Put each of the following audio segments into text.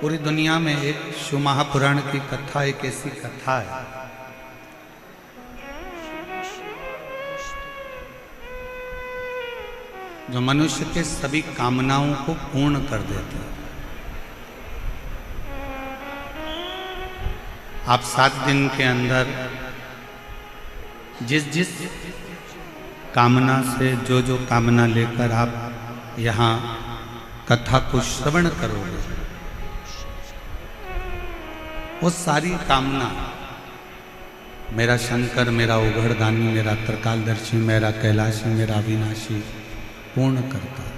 पूरी दुनिया में एक शिव महापुराण की कथा एक ऐसी कथा है जो मनुष्य के सभी कामनाओं को पूर्ण कर देती है। आप 7 दिन के अंदर जिस जिस कामना से जो कामना लेकर आप यहाँ कथा को श्रवण करोगे, वो सारी कामना मेरा शंकर, मेरा उघड़दानी, मेरा त्रिकालदर्शी, मेरा कैलाशी, मेरा अविनाशी पूर्ण करता है।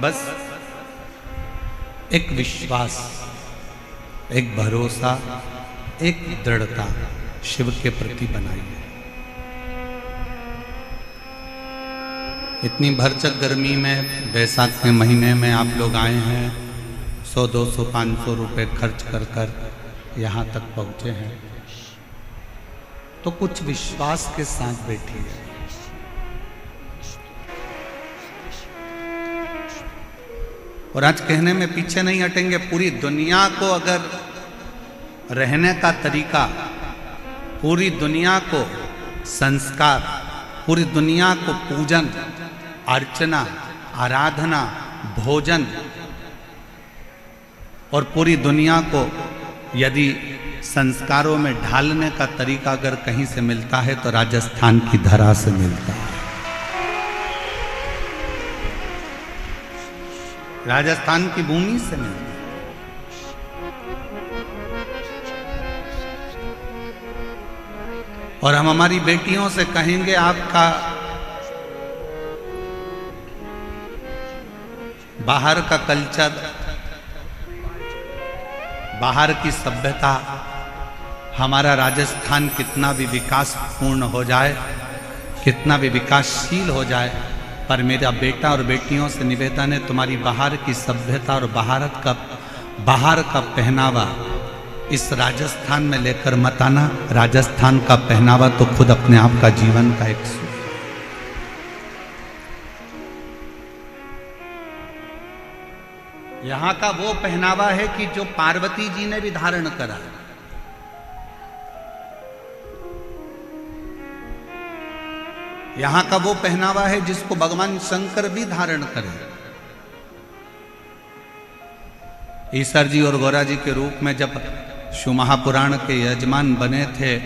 बस एक विश्वास, एक भरोसा, एक दृढ़ता शिव के प्रति बनाइए। इतनी भरचक गर्मी में, बैसाख के महीने में आप लोग आए हैं, 100, 200, 500 रुपए खर्च कर कर यहाँ तक पहुँचे हैं, तो कुछ विश्वास के साथ बैठिए। और आज कहने में पीछे नहीं हटेंगे। पूरी दुनिया को अगर रहने का तरीका, पूरी दुनिया को संस्कार, पूरी दुनिया को पूजन, अर्चना, आराधना, भोजन और पूरी दुनिया को यदि संस्कारों में ढालने का तरीका अगर कहीं से मिलता है तो राजस्थान की धरा से मिलता है। राजस्थान की भूमि से मिलता है। और हम हमारी बेटियों से कहेंगे, आपका बाहर का कल्चर, बाहर की सभ्यता, हमारा राजस्थान कितना भी विकासपूर्ण हो जाए, कितना भी विकासशील हो जाए, पर मेरा बेटा और बेटियों से निवेदन है, तुम्हारी बाहर की सभ्यता और बाहर का पहनावा इस राजस्थान में लेकर मत आना। राजस्थान का पहनावा तो खुद अपने आप का जीवन का एक सुख। यहां का वो पहनावा है कि जो पार्वती जी ने भी धारण करा। यहां का वो पहनावा है जिसको भगवान शंकर भी धारण करे। ईश्वर जी और गौरा जी के रूप में जब शिव महापुराण के यजमान बने थे,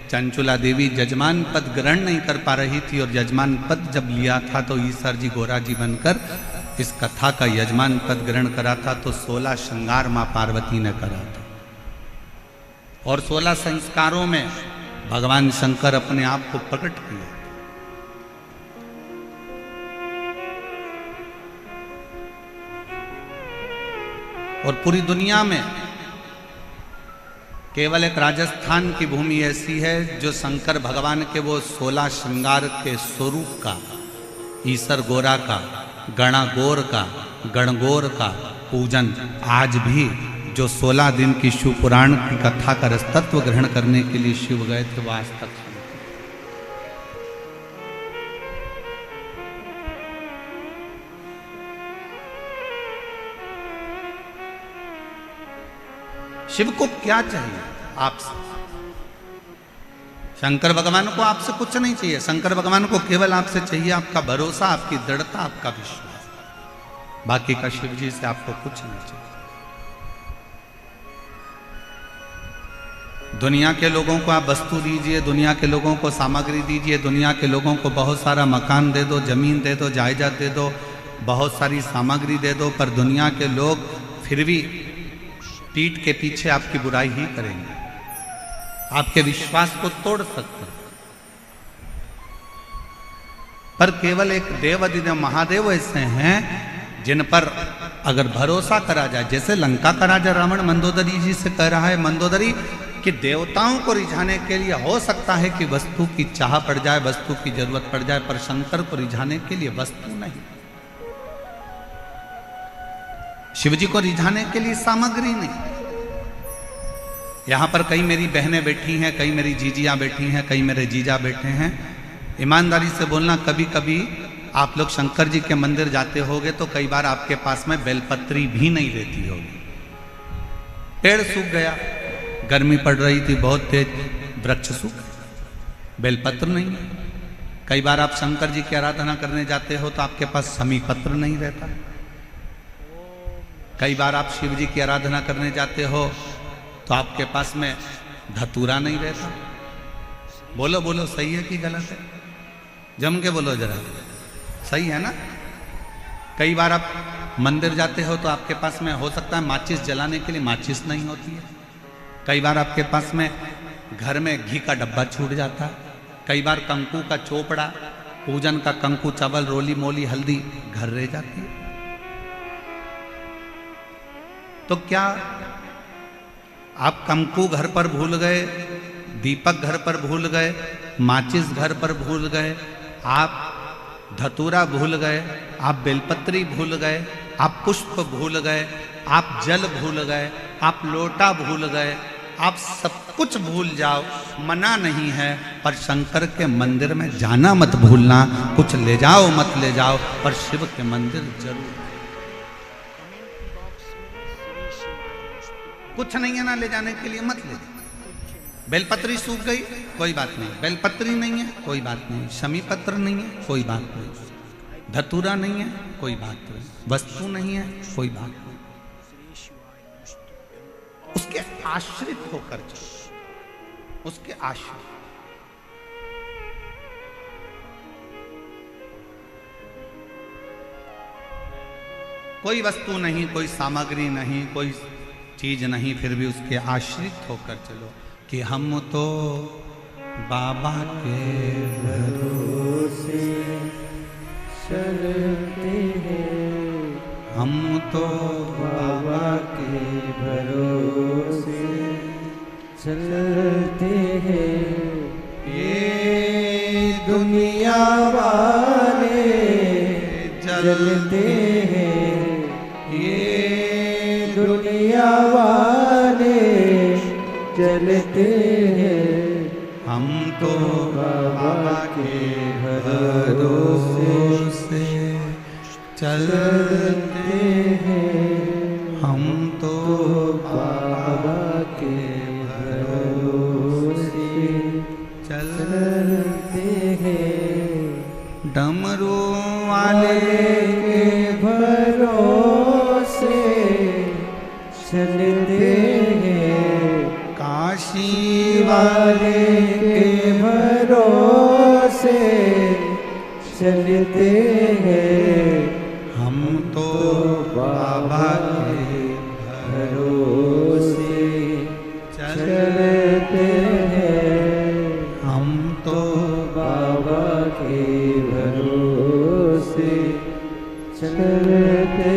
चंचुला देवी जजमान पद ग्रहण नहीं कर पा रही थी, और यजमान पद जब लिया था तो ईश्वर जी गौरा जी बनकर इस कथा का यजमान पद ग्रहण करा था। तो 16 श्रृंगार मां पार्वती ने करा था, और 16 संस्कारों में भगवान शंकर अपने आप को प्रकट किए। और पूरी दुनिया में केवल एक राजस्थान की भूमि ऐसी है जो शंकर भगवान के वो 16 श्रृंगार के स्वरूप का, ईसर गोरा का, गणागौर का, गणगौर का पूजन आज भी, जो 16 दिन की शिव पुराण की कथा का रसतत्व ग्रहण करने के लिए शिव गए थे, वो आज तक शिव को क्या चाहिए आपसे? शंकर भगवान को आपसे कुछ नहीं चाहिए। शंकर भगवान को केवल आपसे चाहिए आपका भरोसा, आपकी दृढ़ता, आपका विश्वास। बाकी का शिव जी से आपको कुछ नहीं चाहिए। दुनिया के लोगों को आप वस्तु दीजिए, दुनिया के लोगों को सामग्री दीजिए, दुनिया के लोगों को बहुत सारा मकान दे दो, जमीन दे दो, जायदाद दे दो, बहुत सारी सामग्री दे दो, पर दुनिया के लोग फिर भी पीठ के पीछे आपकी बुराई ही करेंगे, आपके विश्वास को तोड़ सकते हैं। पर केवल एक देव अधिदेव महादेव ऐसे हैं जिन पर अगर भरोसा करा जाए, जैसे लंका का राजा रावण मंदोदरी जी से कह रहा है, मंदोदरी कि देवताओं को रिझाने के लिए हो सकता है कि वस्तु की चाह पड़ जाए, वस्तु की जरूरत पड़ जाए, पर शंकर को रिझाने के लिए वस्तु नहीं, शिवजी को रिझाने के लिए सामग्री नहीं। यहाँ पर कई मेरी बहनें बैठी हैं, कई मेरी जीजियाँ बैठी हैं, कई मेरे जीजा बैठे हैं। ईमानदारी से बोलना, कभी कभी आप लोग शंकर जी के मंदिर जाते होगे तो कई बार आपके पास में बेलपत्री भी नहीं रहती होगी। पेड़ सूख गया, गर्मी पड़ रही थी बहुत तेज, वृक्ष सूख, बेलपत्र नहीं है। कई बार आप शंकर जी की आराधना करने जाते हो तो आपके पास समी पत्र नहीं रहता। कई बार आप शिव जी की आराधना करने जाते हो तो आपके पास में धतूरा नहीं रहता। बोलो बोलो, सही है कि गलत है? जम के बोलो जरा, सही है ना? कई बार आप मंदिर जाते हो तो आपके पास में हो सकता है माचिस जलाने के लिए माचिस नहीं होती है। कई बार आपके पास में घर में घी का डब्बा छूट जाता है। कई बार कंकु का चोपड़ा, पूजन का कंकु, चावल, रोली मोली, हल्दी घर रह जाती है। तो क्या आप कंकु घर पर भूल गए, दीपक घर पर भूल गए, माचिस घर पर भूल गए, आप धतूरा भूल गए, आप बेलपत्री भूल गए, आप पुष्प भूल गए, आप जल भूल गए, आप लोटा भूल गए, आप सब कुछ भूल जाओ, मना नहीं है, पर शंकर के मंदिर में जाना मत भूलना। कुछ ले जाओ मत ले जाओ, पर शिव के मंदिर जरूर। कुछ नहीं है ना ले जाने के लिए, मत ले जाओ। बेलपत्री सूख गई, कोई बात नहीं। बेलपत्री नहीं है, कोई बात नहीं। शमी पत्र नहीं है, कोई बात नहीं। धतूरा नहीं है, कोई बात नहीं। वस्तु नहीं है, कोई बात नहीं। उसके आश्रित होकर चलो, उसके आश्रित। कोई वस्तु नहीं, कोई सामग्री नहीं, कोई चीज नहीं, फिर भी उसके आश्रित होकर चलो कि हम तो बाबा के भरोसे चलते हैं, हम तो बाबा के भरोसे चलते हैं। ये दुनिया वाले जलते हैं, ये दुनिया वाले चलते हैं, हम तो बाबा के भरोसे चलते हैं, हम तो बाबा के भरोसे चलते हैं। डमरू वाले के भरोसे चलते हैं, काशी वाले के भरोसे चलते हैं, हम तो बाबा के भरोसे चलते हैं, हम तो बाबा के भरोसे चलते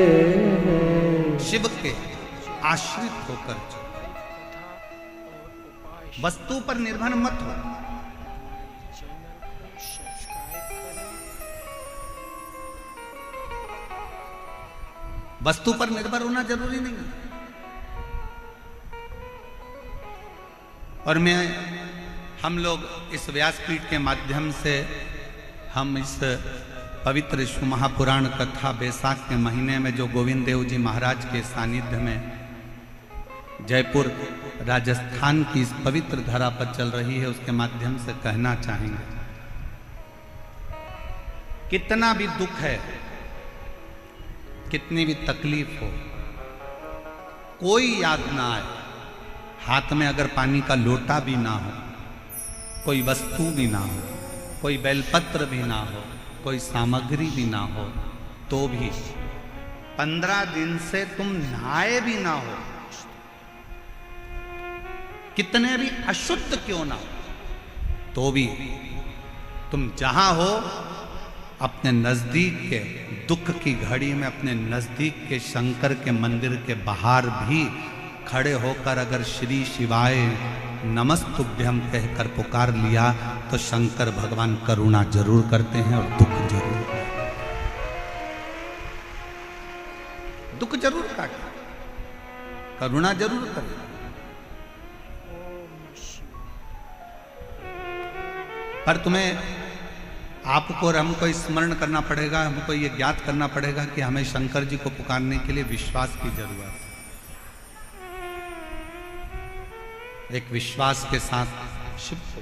हैं। शिव के आश्रित होकर वस्तु पर निर्भर मत हो। वस्तु पर निर्भर होना जरूरी नहीं है। और हम लोग इस व्यासपीठ के माध्यम से हम इस पवित्र शिव महापुराण कथा बैसाख के महीने में जो गोविंद देव जी महाराज के सानिध्य में जयपुर राजस्थान की इस पवित्र धरा पर चल रही है, उसके माध्यम से कहना चाहेंगे, कितना भी दुख है, कितनी भी तकलीफ हो, कोई याद ना आए, हाथ में अगर पानी का लोटा भी ना हो, कोई वस्तु भी ना हो, कोई बेलपत्र भी ना हो, कोई सामग्री भी ना हो, तो भी 15 दिन से तुम नहाए भी ना हो, कितने भी अशुद्ध क्यों ना हो, तो भी तुम जहां हो अपने नजदीक के दुख की घड़ी में अपने नजदीक के शंकर के मंदिर के बाहर भी खड़े होकर अगर श्री शिवाय नमस्तुभ्यम कहकर पुकार लिया तो शंकर भगवान करुणा जरूर करते हैं और दुख जरूर, दुख जरूर काटे, करुणा जरूर करे। पर तुम्हें आपको और हमको स्मरण करना पड़ेगा, हमको ये ज्ञात करना पड़ेगा कि हमें शंकर जी को पुकारने के लिए विश्वास की जरूरत है। एक विश्वास के साथ शिव को,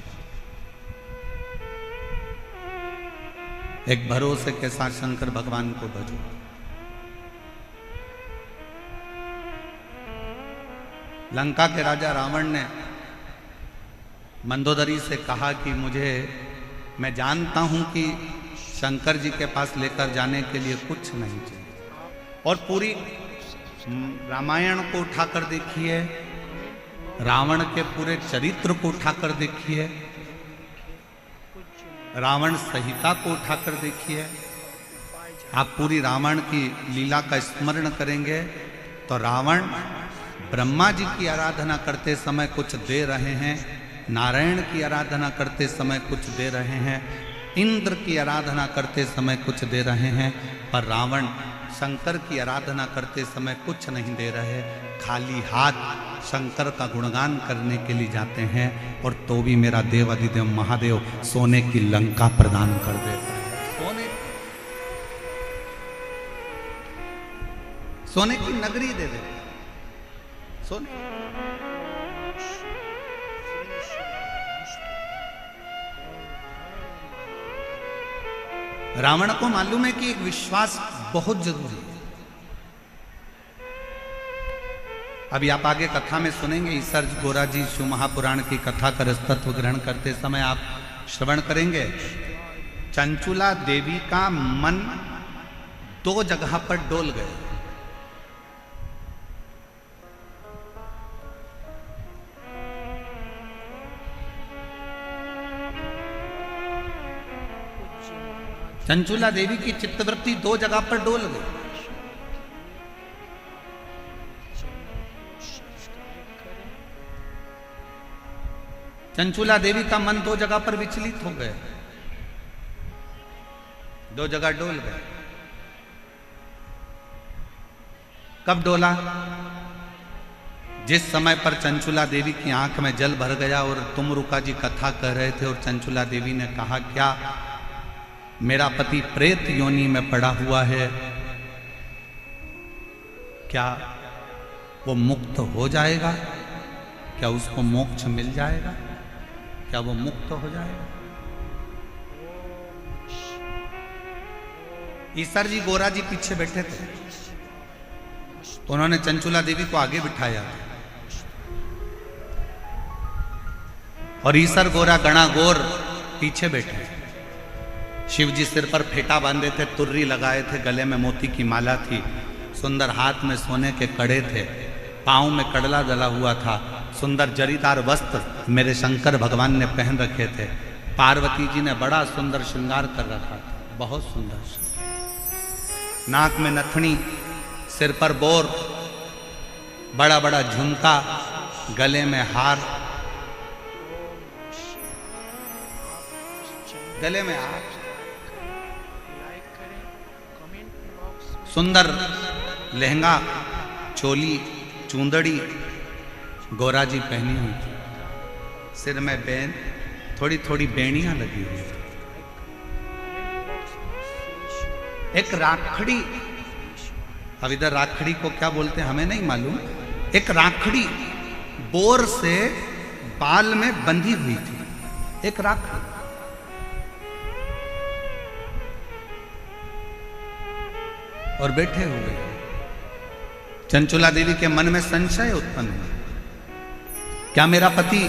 एक भरोसे के साथ शंकर भगवान को भजो। लंका के राजा रावण ने मंदोदरी से कहा कि मैं जानता हूं कि शंकर जी के पास लेकर जाने के लिए कुछ नहीं चाहिए, और पूरी रामायण को उठाकर देखिए, रावण के पूरे चरित्र को उठाकर देखिए, रावण संहिता को उठाकर देखिए। आप पूरी रावण की लीला का स्मरण करेंगे तो रावण ब्रह्मा जी की आराधना करते समय कुछ दे रहे हैं, नारायण की आराधना करते समय कुछ दे रहे हैं, इंद्र की आराधना करते समय कुछ दे रहे हैं, पर रावण शंकर की आराधना करते समय कुछ नहीं दे रहे। खाली हाथ शंकर का गुणगान करने के लिए जाते हैं, और तो भी मेरा देव अधिदेव महादेव सोने की लंका प्रदान कर देता है। सोने की नगरी दे देता है। सोने रावण को मालूम है कि एक विश्वास बहुत जरूरी है। अभी आप आगे कथा में सुनेंगे, ईसर गोरा जी शिव महापुराण की कथा का रसतत्व ग्रहण करते समय आप श्रवण करेंगे, चंचुला देवी का मन 2 जगह पर डोल गए। चंचुला देवी की चित्तवृत्ति 2 जगह पर डोल गई। चंचुला देवी का मन 2 जगह पर विचलित हो गया, 2 जगह डोल गए। कब डोला? जिस समय पर चंचुला देवी की आंख में जल भर गया और तुमरुका जी कथा कह रहे थे, और चंचुला देवी ने कहा, क्या मेरा पति प्रेत योनि में पड़ा हुआ है, क्या वो मुक्त हो जाएगा? क्या उसको मोक्ष मिल जाएगा? क्या वो मुक्त हो जाएगा? ईसर जी गोरा जी पीछे बैठे थे, उन्होंने चंचुला देवी को आगे बिठाया और ईसर गोरा गणा गोर पीछे बैठे। शिव जी सिर पर फेटा बांधे थे, तुर्री लगाए थे, गले में मोती की माला थी, सुंदर हाथ में सोने के कड़े थे, पांव में कड़ला डला हुआ था, सुंदर जरीदार वस्त्र मेरे शंकर भगवान ने पहन रखे थे। पार्वती जी ने बड़ा सुंदर श्रृंगार कर रखा था, बहुत सुंदर। नाक में नथनी, सिर पर बोर, बड़ा बड़ा झुमका, गले में हार, गले में हार, सुंदर लहंगा, चोली, चूंदड़ी गोरा जी पहनी हुई थी, सिर में बैन, थोड़ी थोड़ी बेड़ियां लगी हुई थी। एक राखड़ी, अब इधर राखड़ी को क्या बोलते हैं हमें नहीं मालूम, एक राखड़ी बोर से बाल में बंधी हुई थी, एक राखड़ी। और बैठे हुए चंचुला देवी के मन में संशय उत्पन्न हुआ, क्या मेरा पति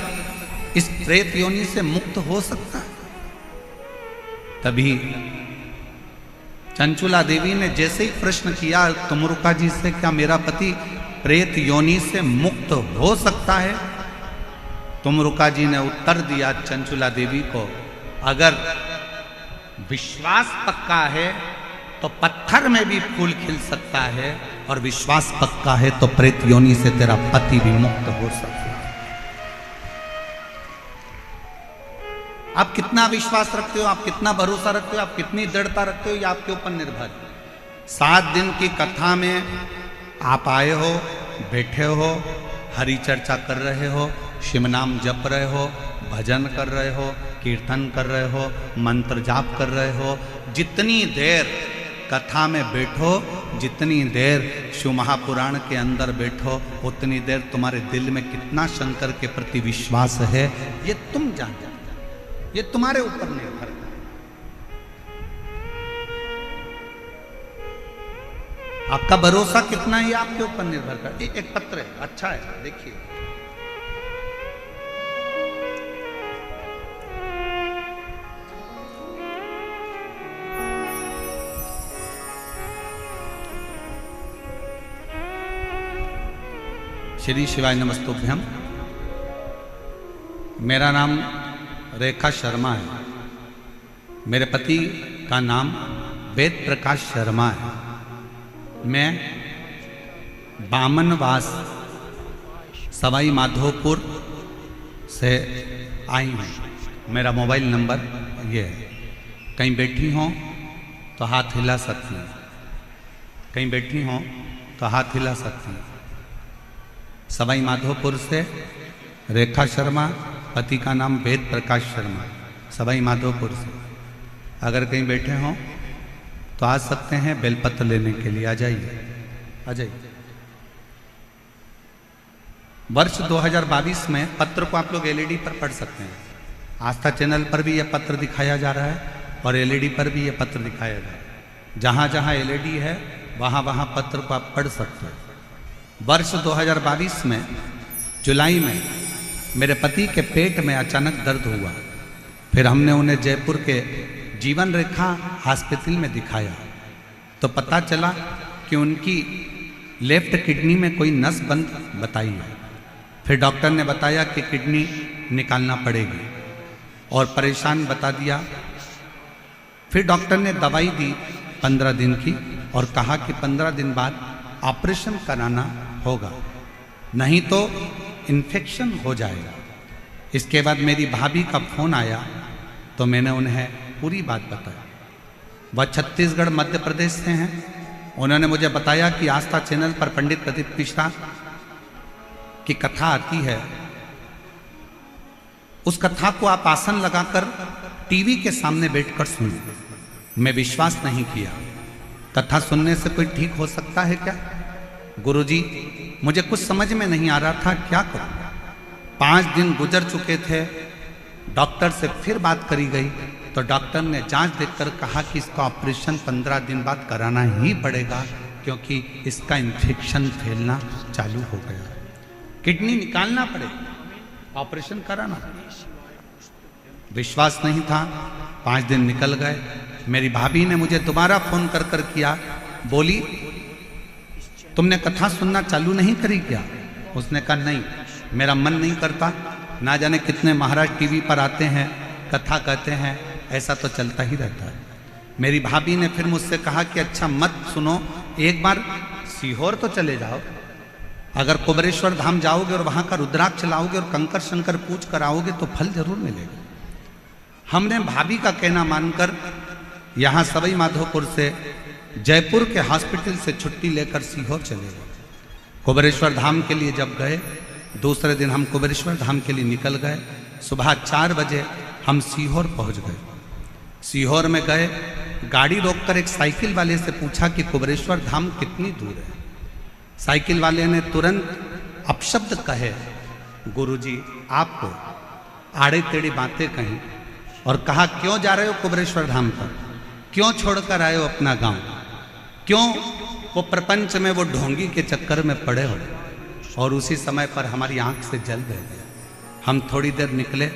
इस प्रेत योनि से मुक्त हो सकता है? तभी चंचुला देवी ने जैसे ही प्रश्न किया तुमरुका जी से, क्या मेरा पति प्रेत योनि से मुक्त हो सकता है? तुमरुका जी ने उत्तर दिया चंचुला देवी को, अगर विश्वास पक्का है तो पत्थर में भी फूल खिल सकता है, और विश्वास पक्का है तो प्रेत योनि से तेरा पति भी मुक्त हो सकता है। आप कितना विश्वास रखते हो, आप कितना भरोसा रखते हो, आप कितनी दृढ़ता रखते हो, ये आपके ऊपर निर्भर है। 7 दिन की कथा में आप आए हो, बैठे हो, हरि चर्चा कर रहे हो, शिव नाम जप रहे हो, भजन कर रहे हो, कीर्तन कर रहे हो, मंत्र जाप कर रहे हो, जितनी देर कथा में बैठो, जितनी देर शिव महापुराण के अंदर बैठो, उतनी देर तुम्हारे दिल में कितना शंकर के प्रति विश्वास है ये तुम जानते हो, ये तुम्हारे ऊपर निर्भर है। आपका भरोसा कितना है आपके ऊपर निर्भर कर। एक पत्र है, अच्छा है, देखिए। श्री शिवाय नमस्तुभ्यम। मेरा नाम रेखा शर्मा है। मेरे पति का नाम वेद प्रकाश शर्मा है। मैं बामनवास सवाई माधोपुर से आई हूँ। मेरा मोबाइल नंबर ये है। कहीं बैठी हों तो हाथ हिला सकती हैं, कहीं बैठी हों तो हाथ हिला सकती हैं। सवाई माधोपुर से रेखा शर्मा, पति का नाम वेद प्रकाश शर्मा, सवाई माधोपुर से। अगर कहीं बैठे हों तो आ सकते हैं बेलपत्र लेने के लिए। आ जाइए, आ जाइए। वर्ष 2022 में पत्र को आप लोग एलईडी पर पढ़ सकते हैं। आस्था चैनल पर भी यह पत्र दिखाया जा रहा है और एलईडी पर भी यह पत्र दिखाया जा रहा है। जहाँ जहाँ एलईडी है वहाँ वहाँ पत्र को आप पढ़ सकते हैं। वर्ष 2022 में जुलाई में मेरे पति के पेट में अचानक दर्द हुआ। फिर हमने उन्हें जयपुर के जीवन रेखा हॉस्पिटल में दिखाया तो पता चला कि उनकी लेफ्ट किडनी में कोई नस बंद बताई है। फिर डॉक्टर ने बताया कि किडनी निकालना पड़ेगी और परेशान बता दिया। फिर डॉक्टर ने दवाई दी 15 दिन की और कहा कि 15 दिन बाद ऑपरेशन कराना होगा, नहीं तो इन्फेक्शन हो जाएगा। इसके बाद मेरी भाभी का फोन आया तो मैंने उन्हें पूरी बात बताई। वह छत्तीसगढ़ मध्य प्रदेश से हैं। उन्होंने मुझे बताया कि आस्था चैनल पर पंडित प्रदीप मिश्रा की कथा आती है, उस कथा को आप आसन लगाकर टीवी के सामने बैठकर सुने। मैं विश्वास नहीं किया। कथा सुनने से कोई ठीक हो सकता है क्या? गुरुजी, मुझे कुछ समझ में नहीं आ रहा था, क्या करूं। 5 दिन गुजर चुके थे। डॉक्टर से फिर बात करी गई तो डॉक्टर ने जांच देखकर कहा कि इसका ऑपरेशन 15 दिन बाद कराना ही पड़ेगा क्योंकि इसका इन्फेक्शन फैलना चालू हो गया। किडनी निकालना पड़ेगा, ऑपरेशन कराना पड़ेगा। विश्वास नहीं था। 5 दिन निकल गए। मेरी भाभी ने मुझे दोबारा फोन कर कर किया, बोली तुमने कथा सुनना चालू नहीं करी क्या? उसने कहा नहीं, मेरा मन नहीं करता। ना जाने कितने महाराज टीवी पर आते हैं, कथा कहते हैं, ऐसा तो चलता ही रहता है। मेरी भाभी ने फिर मुझसे कहा कि अच्छा मत सुनो, एक बार सीहोर तो चले जाओ। अगर कुबरेश्वर धाम जाओगे और वहाँ का रुद्राक्ष लाओगे और कंकर शंकर पूछ कर आओगे तो फल जरूर मिलेगा। हमने भाभी का कहना मानकर यहाँ सवाई माधोपुर से जयपुर के हॉस्पिटल से छुट्टी लेकर सीहोर चले गए। कुबरेश्वर धाम के लिए जब गए, दूसरे दिन हम कुबरेश्वर धाम के लिए निकल गए। सुबह 4 बजे हम सीहोर पहुंच गए। सीहोर में गए, गाड़ी रोककर एक साइकिल वाले से पूछा कि कुबरेश्वर धाम कितनी दूर है। साइकिल वाले ने तुरंत अपशब्द कहे, गुरुजी आपको आड़े टेढ़ी बातें कहीं और कहा क्यों जा रहे हो कुबरेश्वर धाम पर, क्यों छोड़कर आए हो अपना गांव, क्यों वो प्रपंच में वो ढोंगी के चक्कर में पड़े हो। और उसी समय पर हमारी आंख से जल गए। हम थोड़ी देर निकले।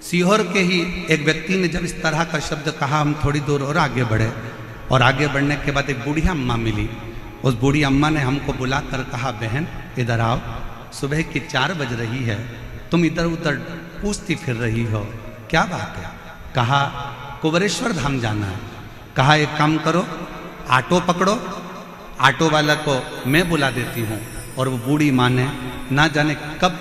सीहोर के ही एक व्यक्ति ने जब इस तरह का शब्द कहा, हम थोड़ी दूर और आगे बढ़े और आगे बढ़ने के बाद एक बूढ़ी अम्मा मिली। उस बूढ़ी अम्मा ने हमको बुलाकर कहा, बहन इधर आओ, सुबह की 4 बज रही है, तुम इधर उधर पूछती फिर रही हो, क्या बात है? कहा कुबरेश्वर धाम जाना है। कहा एक काम करो, ऑटो पकड़ो, ऑटो वाला को मैं बुला देती हूँ। और वो बूढ़ी माँ ने ना जाने कब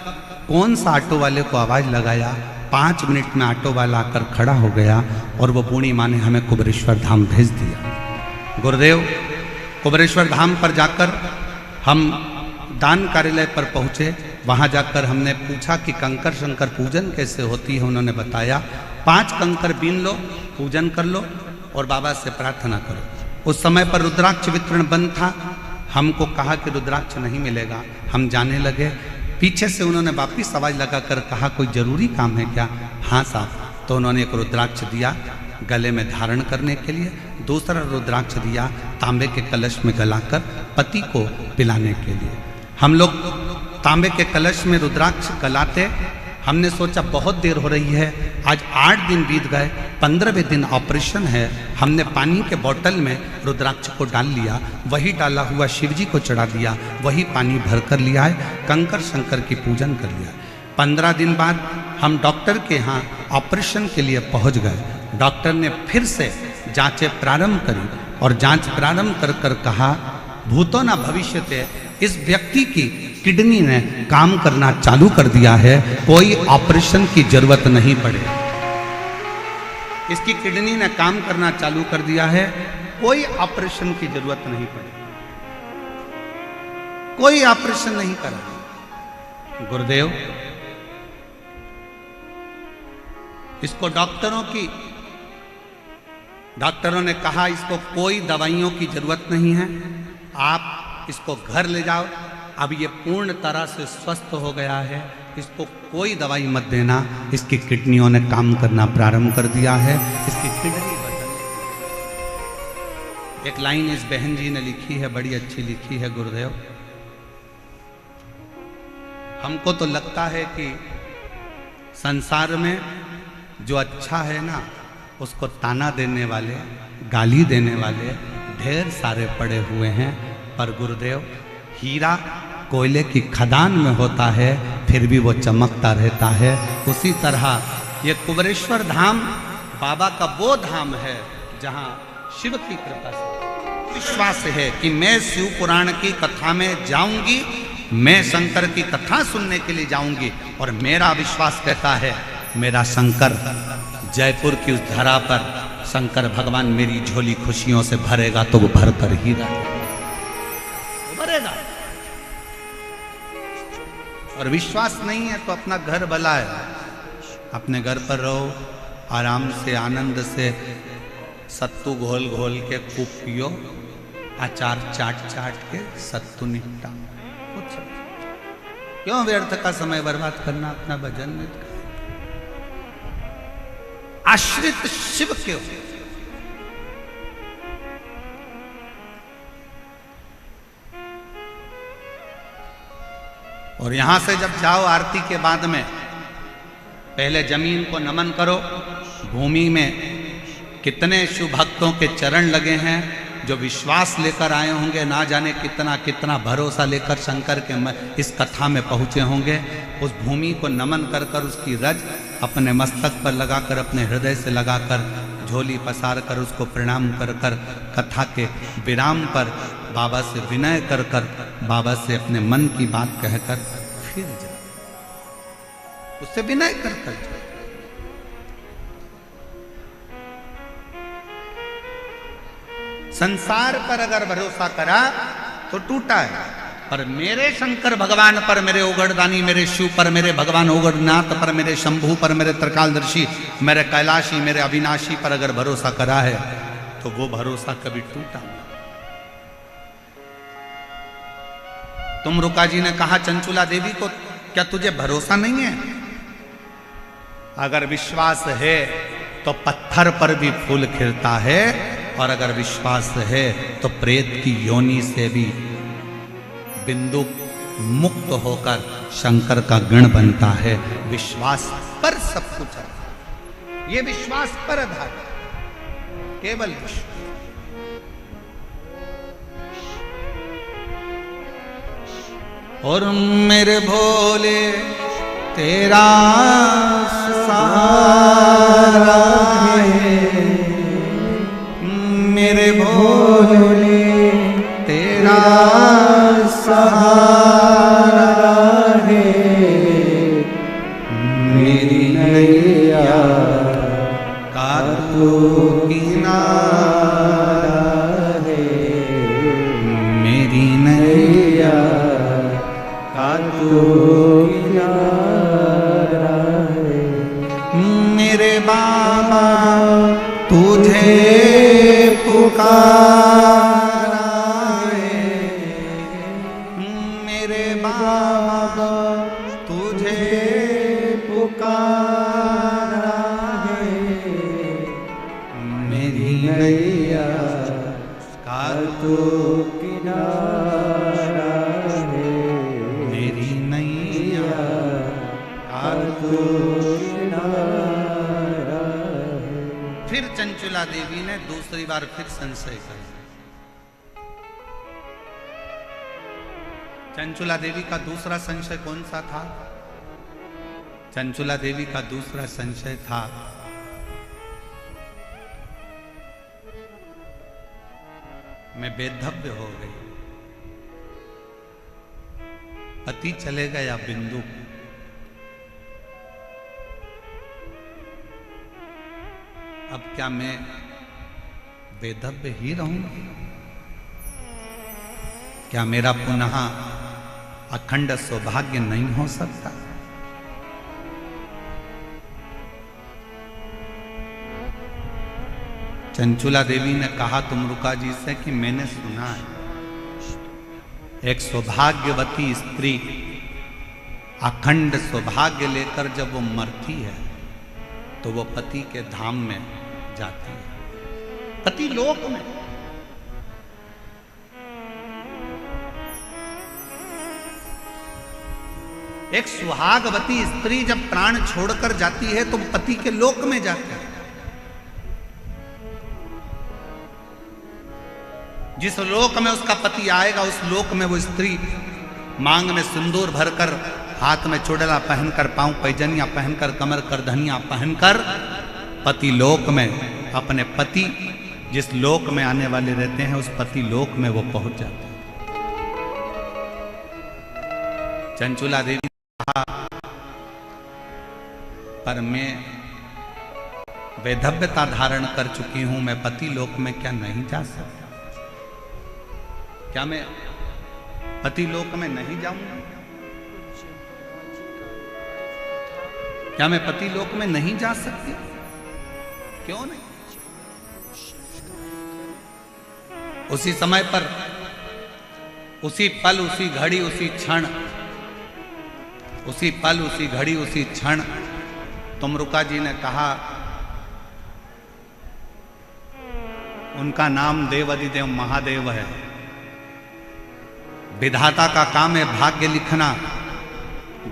कौन सा ऑटो वाले को आवाज़ लगाया, 5 मिनट में ऑटो वाला आकर खड़ा हो गया और वो बूढ़ी माँ ने हमें कुबरेश्वर धाम भेज दिया। गुरुदेव, कुबरेश्वर धाम पर जाकर हम दान कार्यालय पर पहुँचे। वहाँ जाकर हमने पूछा कि कंकर शंकर पूजन कैसे होती है। उन्होंने बताया 5 कंकर बीन लो, पूजन कर लो और बाबा से प्रार्थना करो। उस समय पर रुद्राक्ष वितरण बंद था। हमको कहा कि रुद्राक्ष नहीं मिलेगा। हम जाने लगे। पीछे से उन्होंने वापिस आवाज लगाकर कहा कोई जरूरी काम है क्या? हाँ साहब। तो उन्होंने एक रुद्राक्ष दिया गले में धारण करने के लिए, दूसरा रुद्राक्ष दिया तांबे के कलश में गलाकर पति को पिलाने के लिए। हम लोग तांबे के कलश में रुद्राक्ष गलाते। हमने सोचा बहुत देर हो रही है, आज 8 दिन बीत गए, 15वें दिन ऑपरेशन है। हमने पानी के बोतल में रुद्राक्ष को डाल लिया, वही डाला हुआ शिव जी को चढ़ा दिया, वही पानी भर कर लिया है, कंकर शंकर की पूजन कर लिया। 15 दिन बाद हम डॉक्टर के यहाँ ऑपरेशन के लिए पहुँच गए। डॉक्टर ने फिर से जांचें प्रारंभ करी और जांच प्रारंभ कर कर कहा भूतो न भविष्यते, इस व्यक्ति की किडनी ने काम करना चालू कर दिया है, कोई ऑपरेशन की जरूरत नहीं पड़े। इसकी किडनी ने काम करना चालू कर दिया है, कोई ऑपरेशन की जरूरत नहीं पड़े, कोई ऑपरेशन नहीं करा। गुरुदेव, इसको डॉक्टरों ने कहा इसको कोई दवाइयों की जरूरत नहीं है, आप इसको घर ले जाओ, अब ये पूर्ण तरह से स्वस्थ हो गया है, इसको कोई दवाई मत देना, इसकी किडनियों ने काम करना प्रारंभ कर दिया है, इसकी किडनी बदल। एक लाइन इस बहन जी ने लिखी है, बड़ी अच्छी लिखी है। गुरुदेव, हमको तो लगता है कि संसार में जो अच्छा है ना, उसको ताना देने वाले, गाली देने वाले ढेर सारे पड़े हुए हैं, पर गुरुदेव, हीरा कोयले की खदान में होता है, फिर भी वो चमकता रहता है। उसी तरह ये कुबेरेश्वर धाम बाबा का वो धाम है जहाँ शिव की कृपा से विश्वास है कि मैं शिव पुराण की कथा में जाऊंगी, मैं शंकर की कथा सुनने के लिए जाऊंगी, और मेरा विश्वास कहता है मेरा शंकर जयपुर की उस धरा पर शंकर भगवान मेरी झोली खुशियों से भरेगा तो वो भर कर ही भरेगा। और विश्वास नहीं है तो अपना घर भला है, अपने घर पर रहो, आराम से आनंद से सत्तू घोल घोल के खूब पियो, अचार चाट चाट के सत्तू निपटा। कुछ क्यों व्यर्थ का समय बर्बाद करना अपना भजन में? आश्रित शिव क्यों? और यहां से जब जाओ आरती के बाद में पहले जमीन को नमन करो। भूमि में कितने शिव भक्तों के चरण लगे हैं जो विश्वास लेकर आए होंगे, ना जाने कितना कितना भरोसा लेकर शंकर के इस कथा में पहुंचे होंगे। उस भूमि को नमन कर कर उसकी रज अपने मस्तक पर लगाकर, अपने हृदय से लगाकर, झोली पसार कर उसको प्रणाम कर कर, कथा के विराम पर बाबा से विनय कर कर, बाबा से अपने मन की बात कहकर फिर जाओ, उससे विनय कर कर जाओ। संसार पर अगर भरोसा करा तो टूटा है, पर मेरे शंकर भगवान पर, मेरे उगड़दानी, मेरे शिव पर, मेरे भगवान उगड़नाथ पर, मेरे शंभू पर, मेरे त्रिकालदर्शी, मेरे कैलाशी, मेरे अविनाशी पर अगर भरोसा करा है तो वो भरोसा कभी टूटा नहीं। तुम रुका जी ने कहा चंचुला देवी को, क्या तुझे भरोसा नहीं है? अगर विश्वास है तो पत्थर पर भी फूल खिलता है, और अगर विश्वास है तो प्रेत की योनि से भी बिंदु मुक्त होकर शंकर का गण बनता है। विश्वास पर सब कुछ है, ये विश्वास पर आधार, केवल विश्वास। और मेरे भोले तेरा सहारा है, मेरे भोले तेरा सहारा है, मेरी नैया का तू किनारा है, मेरी नैया का तू हाथ तो किनारा है मेरी नैया, हाथ तो किनारा है। फिर चंचुला देवी ने दूसरी बार फिर संशय कर। चंचुला देवी का दूसरा संशय कौन सा था? चंचुला देवी का दूसरा संशय था मैं बेधव्य हो गई, पति चले गया बिंदु, अब क्या मैं बेधव्य ही रहूंगी? क्या मेरा पुनः अखंड सौभाग्य नहीं हो सकता? चंचुला देवी ने कहा तुमरुका जी से कि मैंने सुना है एक सौभाग्यवती स्त्री अखंड सौभाग्य लेकर जब वो मरती है तो वो पति के धाम में जाती है, पति लोक में। एक सुहागवती स्त्री जब प्राण छोड़कर जाती है तो पति के लोक में जाती है। जिस लोक में उसका पति आएगा उस लोक में वो स्त्री मांग में सिंदूर भरकर, हाथ में चुड़ला पहनकर, पांव पैजनिया पहनकर, कमर कर धनिया पहनकर पति लोक में अपने पति जिस लोक में आने वाले रहते हैं उस पति लोक में वो पहुंच जाते हैं। चंचुला देवी ने कहा पर मैं वैधव्यता धारण कर चुकी हूं, मैं पति लोक में क्या नहीं जा सकता? क्या मैं पति लोक में नहीं जाऊंगा? क्या मैं पति लोक में नहीं जा सकती? क्यों नहीं? उसी समय पर, उसी पल, उसी घड़ी, उसी क्षण, उसी पल, उसी घड़ी, उसी क्षण तुमरुका जी ने कहा, उनका नाम देवाधिदेव महादेव है। विधाता का काम है भाग्य लिखना,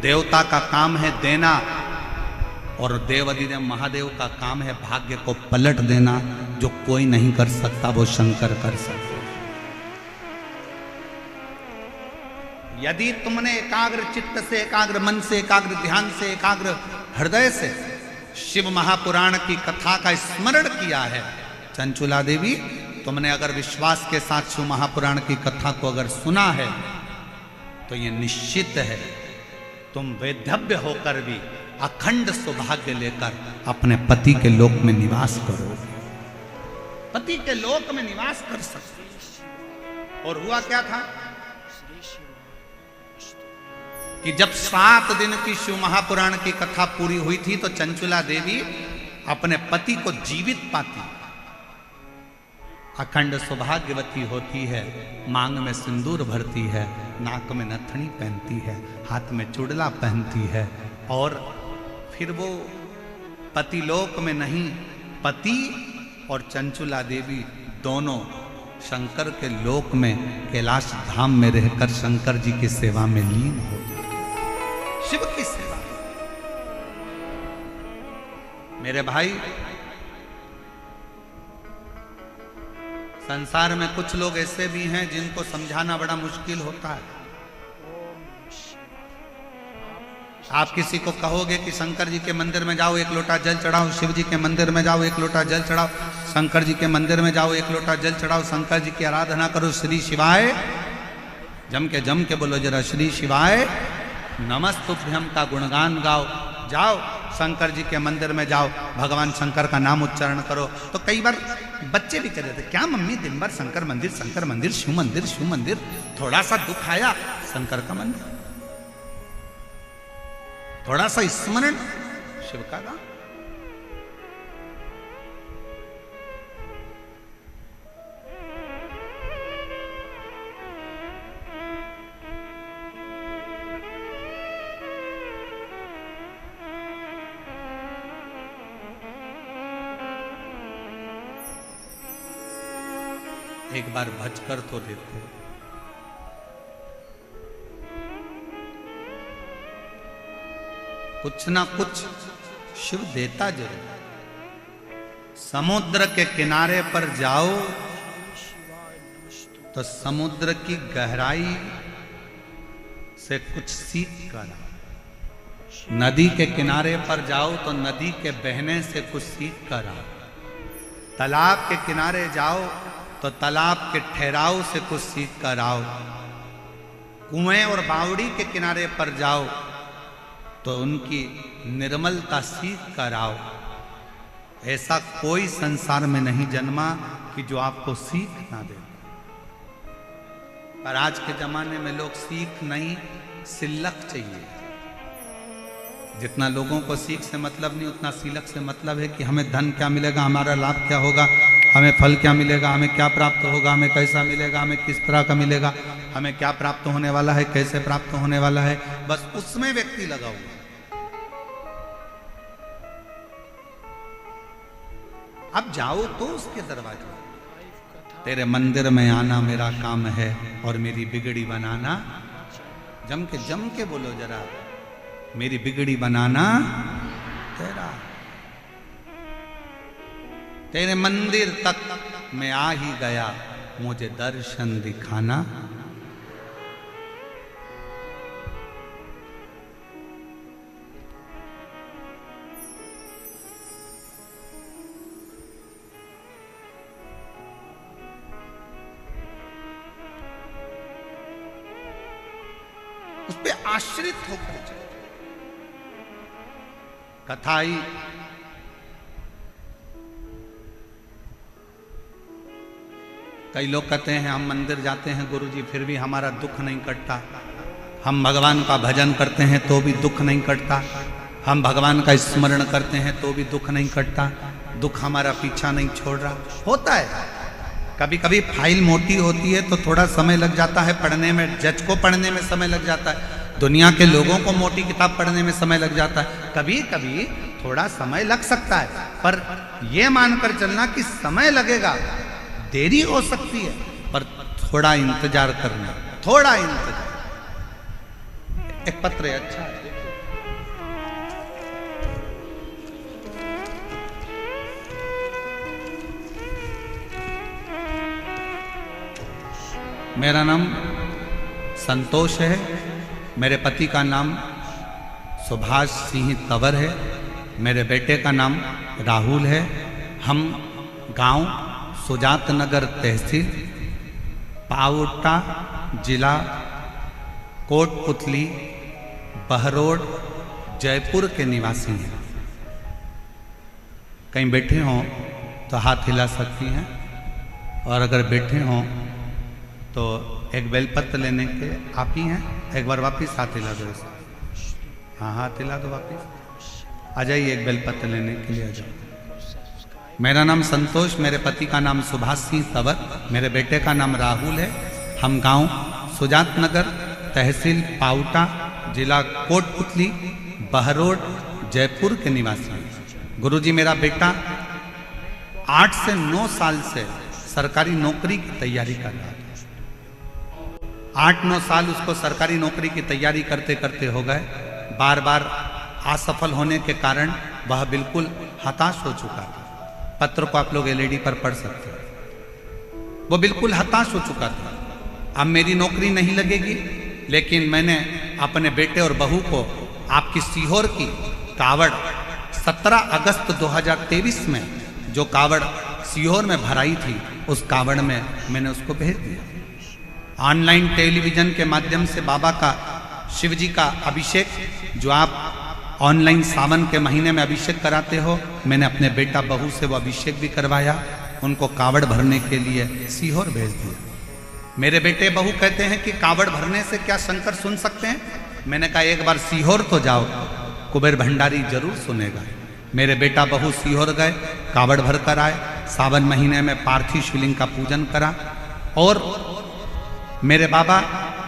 देवता का काम है देना, और देवाधिदेव महादेव का काम है भाग्य को पलट देना। जो कोई नहीं कर सकता वो शंकर कर सकते। यदि तुमने एकाग्र चित्त से, एकाग्र मन से, एकाग्र ध्यान से, एकाग्र हृदय से शिव महापुराण की कथा का स्मरण किया है, चंचुला देवी तुमने अगर विश्वास के साथ शिव महापुराण की कथा को अगर सुना है तो ये निश्चित है तुम वैधव्य होकर भी अखंड सौभाग्य लेकर अपने पति के लोक में निवास करोगे, पति के लोक में निवास कर सकते। और हुआ क्या था कि जब 7 दिन की शिव महापुराण की कथा पूरी हुई थी तो चंचुला देवी अपने पति को जीवित पाती, अखंड सौभाग्यवती होती है, मांग में सिंदूर भरती है, नाक में नथनी पहनती है, हाथ में चुड़ला पहनती है, और फिर वो पतिलोक में नहीं, पति और चंचुला देवी दोनों शंकर के लोक में कैलाश धाम में रहकर शंकर जी की सेवा में लीन हो गए, शिव की सेवा। मेरे भाई, संसार में कुछ लोग ऐसे भी हैं जिनको समझाना बड़ा मुश्किल होता है। आप किसी को कहोगे कि शंकर जी के मंदिर में जाओ, 1 लोटा जल चढ़ाओ, शिव जी के मंदिर में जाओ, 1 लोटा जल चढ़ाओ, शंकर जी के मंदिर में जाओ, 1 लोटा जल चढ़ाओ, शंकर जी की आराधना करो, श्री शिवाय जम के बोलो जरा, श्री शिवाय नमस्तुभ्यम का गुणगान गाओ, जाओ शंकर जी के मंदिर में जाओ, भगवान शंकर का नाम उच्चारण करो। तो कई बार बच्चे भी कह रहे थे, क्या मम्मी दिन भर शंकर मंदिर, शंकर मंदिर, शिव मंदिर, शिव मंदिर, थोड़ा सा दुख आया शंकर का मंदिर, थोड़ा सा स्मरण शिव का नाम। एक बार भज कर तो देखो। कुछ ना कुछ शिव देता जरूर। समुद्र के किनारे पर जाओ तो समुद्र की गहराई से कुछ सीख कर आओ। नदी के किनारे पर जाओ तो नदी के बहने से कुछ सीख कर आओ। तालाब के किनारे जाओ तो तालाब के ठहराव से कुछ सीख कर आओ। कुएं और बावड़ी के किनारे पर जाओ तो उनकी निर्मलता सीख कर आओ। ऐसा कोई संसार में नहीं जन्मा कि जो आपको सीख ना दे। पर आज के जमाने में लोग सीख नहीं, सिलक चाहिए। जितना लोगों को सीख से मतलब नहीं, उतना सिलक से मतलब है कि हमें धन क्या मिलेगा, हमारा लाभ क्या होगा, हमें फल क्या मिलेगा, हमें क्या प्राप्त होगा, हमें कैसा मिलेगा, हमें किस तरह का मिलेगा, हमें क्या प्राप्त होने वाला है, कैसे प्राप्त होने वाला है, बस उसमें व्यक्ति लगा हुआ। अब जाओ तो उसके दरवाजे। तेरे मंदिर में आना मेरा काम है और मेरी बिगड़ी बनाना। जम के बोलो जरा, मेरी बिगड़ी बनाना तेरा। तेरे मंदिर तक मैं आ ही गया, मुझे दर्शन दिखाना। उस पे आश्रित होकर चले। कथा आई, कई लोग कहते हैं हम मंदिर जाते हैं गुरुजी फिर भी हमारा दुख नहीं कटता। हम भगवान का भजन करते हैं तो भी दुख नहीं कटता। हम भगवान का स्मरण करते हैं तो भी दुख नहीं कटता। दुख हमारा पीछा नहीं छोड़ रहा। होता है, कभी कभी फाइल मोटी होती है तो थोड़ा समय लग जाता है पढ़ने में। जज को पढ़ने में समय लग जाता है, दुनिया के लोगों को मोटी किताब पढ़ने में समय लग जाता है। कभी कभी थोड़ा समय लग सकता है, पर यह मानकर चलना कि समय लगेगा, देरी हो सकती है, पर थोड़ा इंतजार करना, थोड़ा इंतजार। एक पत्र है, अच्छा है, मेरा नाम संतोष है। मेरे पति का नाम सुभाष सिंह तंवर है। मेरे बेटे का नाम राहुल है। हम गांव सुजात नगर तहसील पावटा जिला कोटपुतली बहरोड जयपुर के निवासी हैं। कहीं बैठे हों तो हाथ हिला सकती हैं, और अगर बैठे हों तो एक बेलपत्र लेने के आप ही हैं। एक बार वापिस हाथ हिला दो। हाँ, हाथ हिला दो, वापिस आ जाइए। एक बेलपत्र लेने के लिए आ जाओ। मेरा नाम संतोष, मेरे पति का नाम सुभाष सिंह तंवर, मेरे बेटे का नाम राहुल है। हम गांव सुजात नगर तहसील पावटा जिला कोटपुतली बहरोड जयपुर के निवासी हैं। गुरुजी, मेरा बेटा 8 से 9 साल से सरकारी नौकरी की तैयारी कर रहा था। 8-9 साल उसको सरकारी नौकरी की तैयारी करते करते हो गए। बार बार असफल होने के कारण वह बिल्कुल हताश हो चुका था। पत्र को आप लोग LED पर पढ़ सकते हैं। वो बिल्कुल हताश हो चुका था। अब मेरी नौकरी नहीं लगेगी, लेकिन मैंने अपने बेटे और बहू को आपकी सीहोर की कावड़ 17 अगस्त 2023 में जो कावड़ सीहोर में भराई थी, उस कावड़ में मैंने उसको भेज दिया। ऑनलाइन टेलीविजन के माध्यम से बाबा का, शिव जी का अभिषेक, जो आप ऑनलाइन सावन के महीने में अभिषेक कराते हो, मैंने अपने बेटा बहू से वो अभिषेक भी करवाया। उनको कावड़ भरने के लिए सीहोर भेज दिया। मेरे बेटे बहू कहते हैं कि कावड़ भरने से क्या शंकर सुन सकते हैं? मैंने कहा एक बार सीहोर तो जाओ, कुबेर भंडारी जरूर सुनेगा। मेरे बेटा बहू सीहोर गए, कावड़ भर कर आए। सावन महीने में पार्थिव शिवलिंग का पूजन करा। और मेरे बाबा,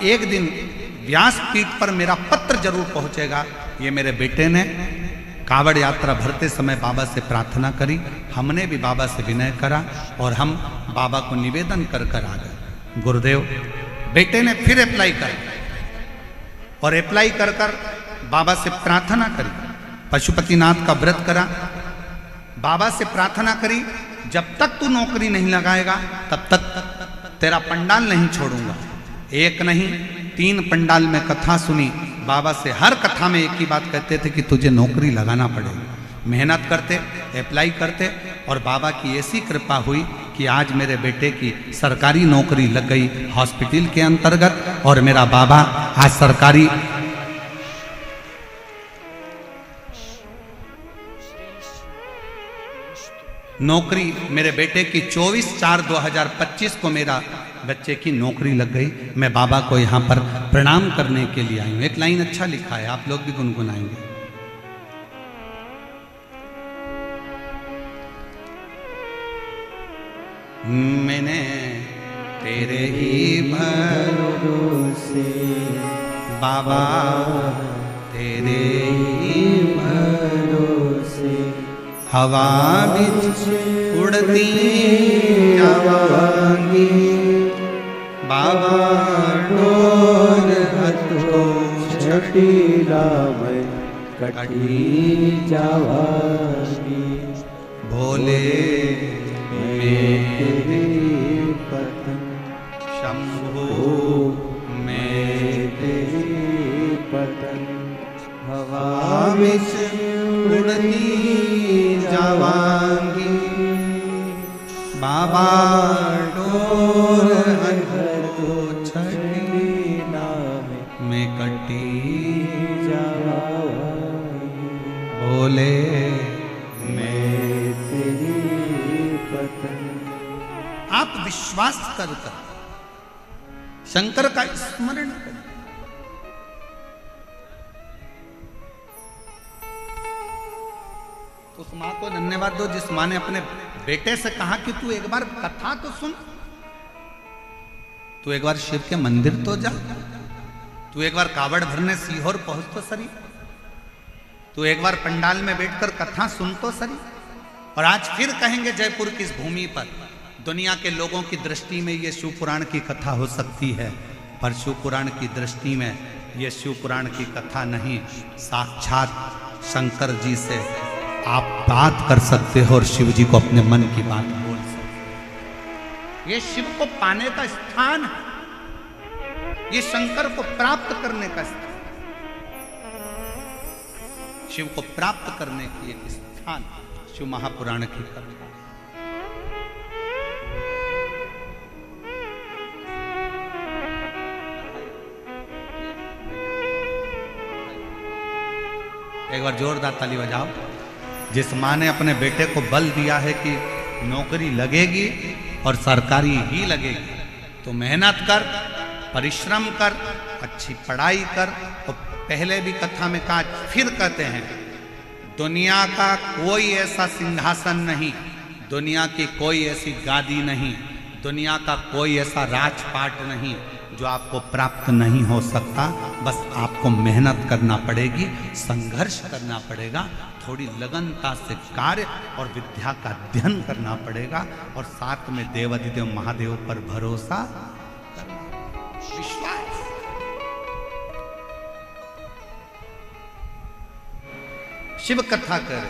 एक दिन व्यासपीठ पर मेरा पत्र जरूर पहुंचेगा। ये मेरे बेटे ने कावड़ यात्रा भरते समय बाबा से प्रार्थना करी। हमने भी बाबा से विनय करा और हम बाबा को निवेदन कर कर आ गए। गुरुदेव, बेटे ने फिर अप्लाई कर और अप्लाई कर कर बाबा से प्रार्थना करी। पशुपतिनाथ का व्रत करा, बाबा से प्रार्थना करी, जब तक तू नौकरी नहीं लगाएगा तब तक तेरा पंडाल नहीं छोड़ूंगा। एक नहीं 3 पंडाल में कथा सुनी। बाबा से हर कथा में एक ही बात कहते थे कि तुझे नौकरी लगाना पड़ेगा। मेहनत करते, अप्लाई करते और बाबा की ऐसी कृपा हुई कि आज मेरे बेटे की सरकारी नौकरी लग गई हॉस्पिटल के अंतर्गत। और मेरा बाबा आज सरकारी नौकरी, मेरे बेटे की 24/4/2025 को मेरा बच्चे की नौकरी लग गई। मैं बाबा को यहाँ पर प्रणाम करने के लिए आई हूँ। एक लाइन अच्छा लिखा है, आप लोग भी गुनगुनाएंगे। मैंने तेरे ही भरोसे बाबा, तेरे ही भरोसे हवा बिच उड़ती जावांगी बाबा, डोर हथो छटीला में कटी जावांगी। भोले मेरे पतन शंभु मेरे पतन हवा बिच उड़ती जावांगी बाबा, डोर हथो छटीला में कटी जावांगी। बोले मैं तेरी पतन। आप विश्वास कर शंकर का स्मरण करें। तो उस मां को धन्यवाद दो जिस मां ने अपने बेटे से कहा कि तू एक बार कथा तो सुन, तू एक बार शिव के मंदिर तो जा, तू एक बार कावड़ भरने सीहोर पहुंच तो सरी, तू एक बार पंडाल में बैठकर कथा सुन तो सरी। और आज फिर कहेंगे जयपुर की इस भूमि पर दुनिया के लोगों की दृष्टि में ये शिव पुराण की कथा हो सकती है, पर शिव पुराण की दृष्टि में ये शिव पुराण की कथा नहीं, साक्षात शंकर जी से आप बात कर सकते हो और शिव जी को अपने मन की बात बोल सकते। ये शिव को पाने का स्थान है, ये शंकर को प्राप्त करने का स्थान, शिव को प्राप्त करने की एक स्थान शिव महापुराण की कथा। एक बार जोरदार ताली बजाओ। जिस मां ने अपने बेटे को बल दिया है कि नौकरी लगेगी और सरकारी ही लगेगी, तो मेहनत कर, परिश्रम कर, अच्छी पढ़ाई कर। और पहले भी कथा में कहा, फिर कहते हैं, दुनिया का कोई ऐसा सिंहासन नहीं, दुनिया की कोई ऐसी गादी नहीं, दुनिया का कोई ऐसा राजपाट नहीं जो आपको प्राप्त नहीं हो सकता। बस आपको मेहनत करना पड़ेगी, संघर्ष करना पड़ेगा, थोड़ी लगनता से कार्य और विद्या का अध्ययन करना पड़ेगा, और साथ में देवाधिदेव महादेव पर भरोसा करना, विश्वास। शिव कथा करे।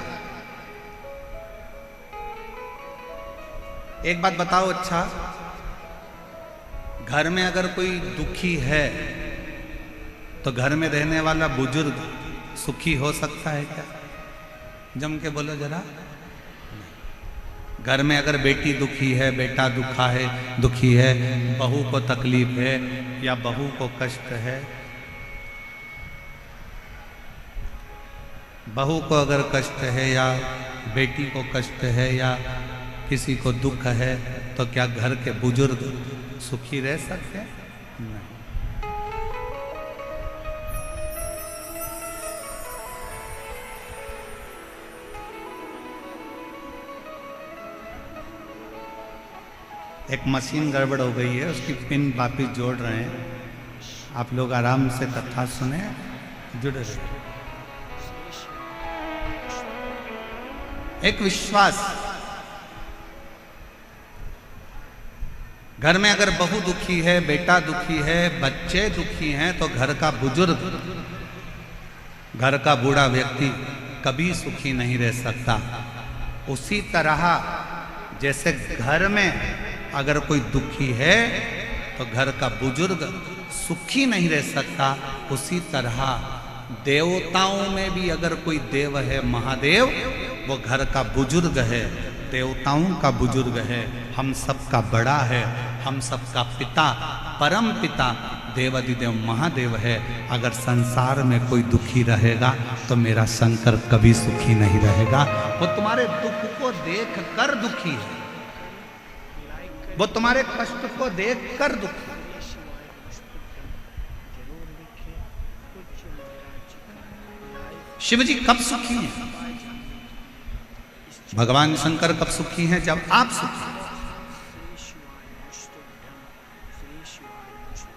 एक बात बताओ, अच्छा, घर में अगर कोई दुखी है तो घर में रहने वाला बुजुर्ग सुखी हो सकता है क्या? जम के बोलो जरा। घर में अगर बेटी दुखी है, बेटा दुखी है, बहू को तकलीफ है या बहू को कष्ट है, बहू को अगर कष्ट है या बेटी को कष्ट है या किसी को दुख है, तो क्या घर के बुजुर्ग सुखी रह सकते हैं? नहीं। एक मशीन गड़बड़ हो गई है, उसकी पिन वापिस जोड़ रहे हैं। आप लोग आराम से कथा सुने, जुड़े रहे। एक विश्वास। घर में अगर बहू दुखी है, बेटा दुखी है, बच्चे दुखी हैं, तो घर का बुजुर्ग, घर का बूढ़ा व्यक्ति कभी सुखी नहीं रह सकता। उसी तरह जैसे घर में अगर कोई दुखी है तो घर का बुजुर्ग सुखी नहीं रह सकता, उसी तरह देवताओं में भी अगर कोई देव है, महादेव, वो घर का बुजुर्ग है, देवताओं का बुजुर्ग है, हम सबका बड़ा है, हम सबका पिता, परम पिता देवादिदेव महादेव है। अगर संसार में कोई दुखी रहेगा तो मेरा शंकर कभी सुखी नहीं रहेगा। वो तुम्हारे दुख को देख कर दुखी है, वो तुम्हारे कष्ट को देख कर दुखी है। शिव जी कब सुखी हैं? भगवान शंकर कब सुखी हैं? जब आप सुखी हैं।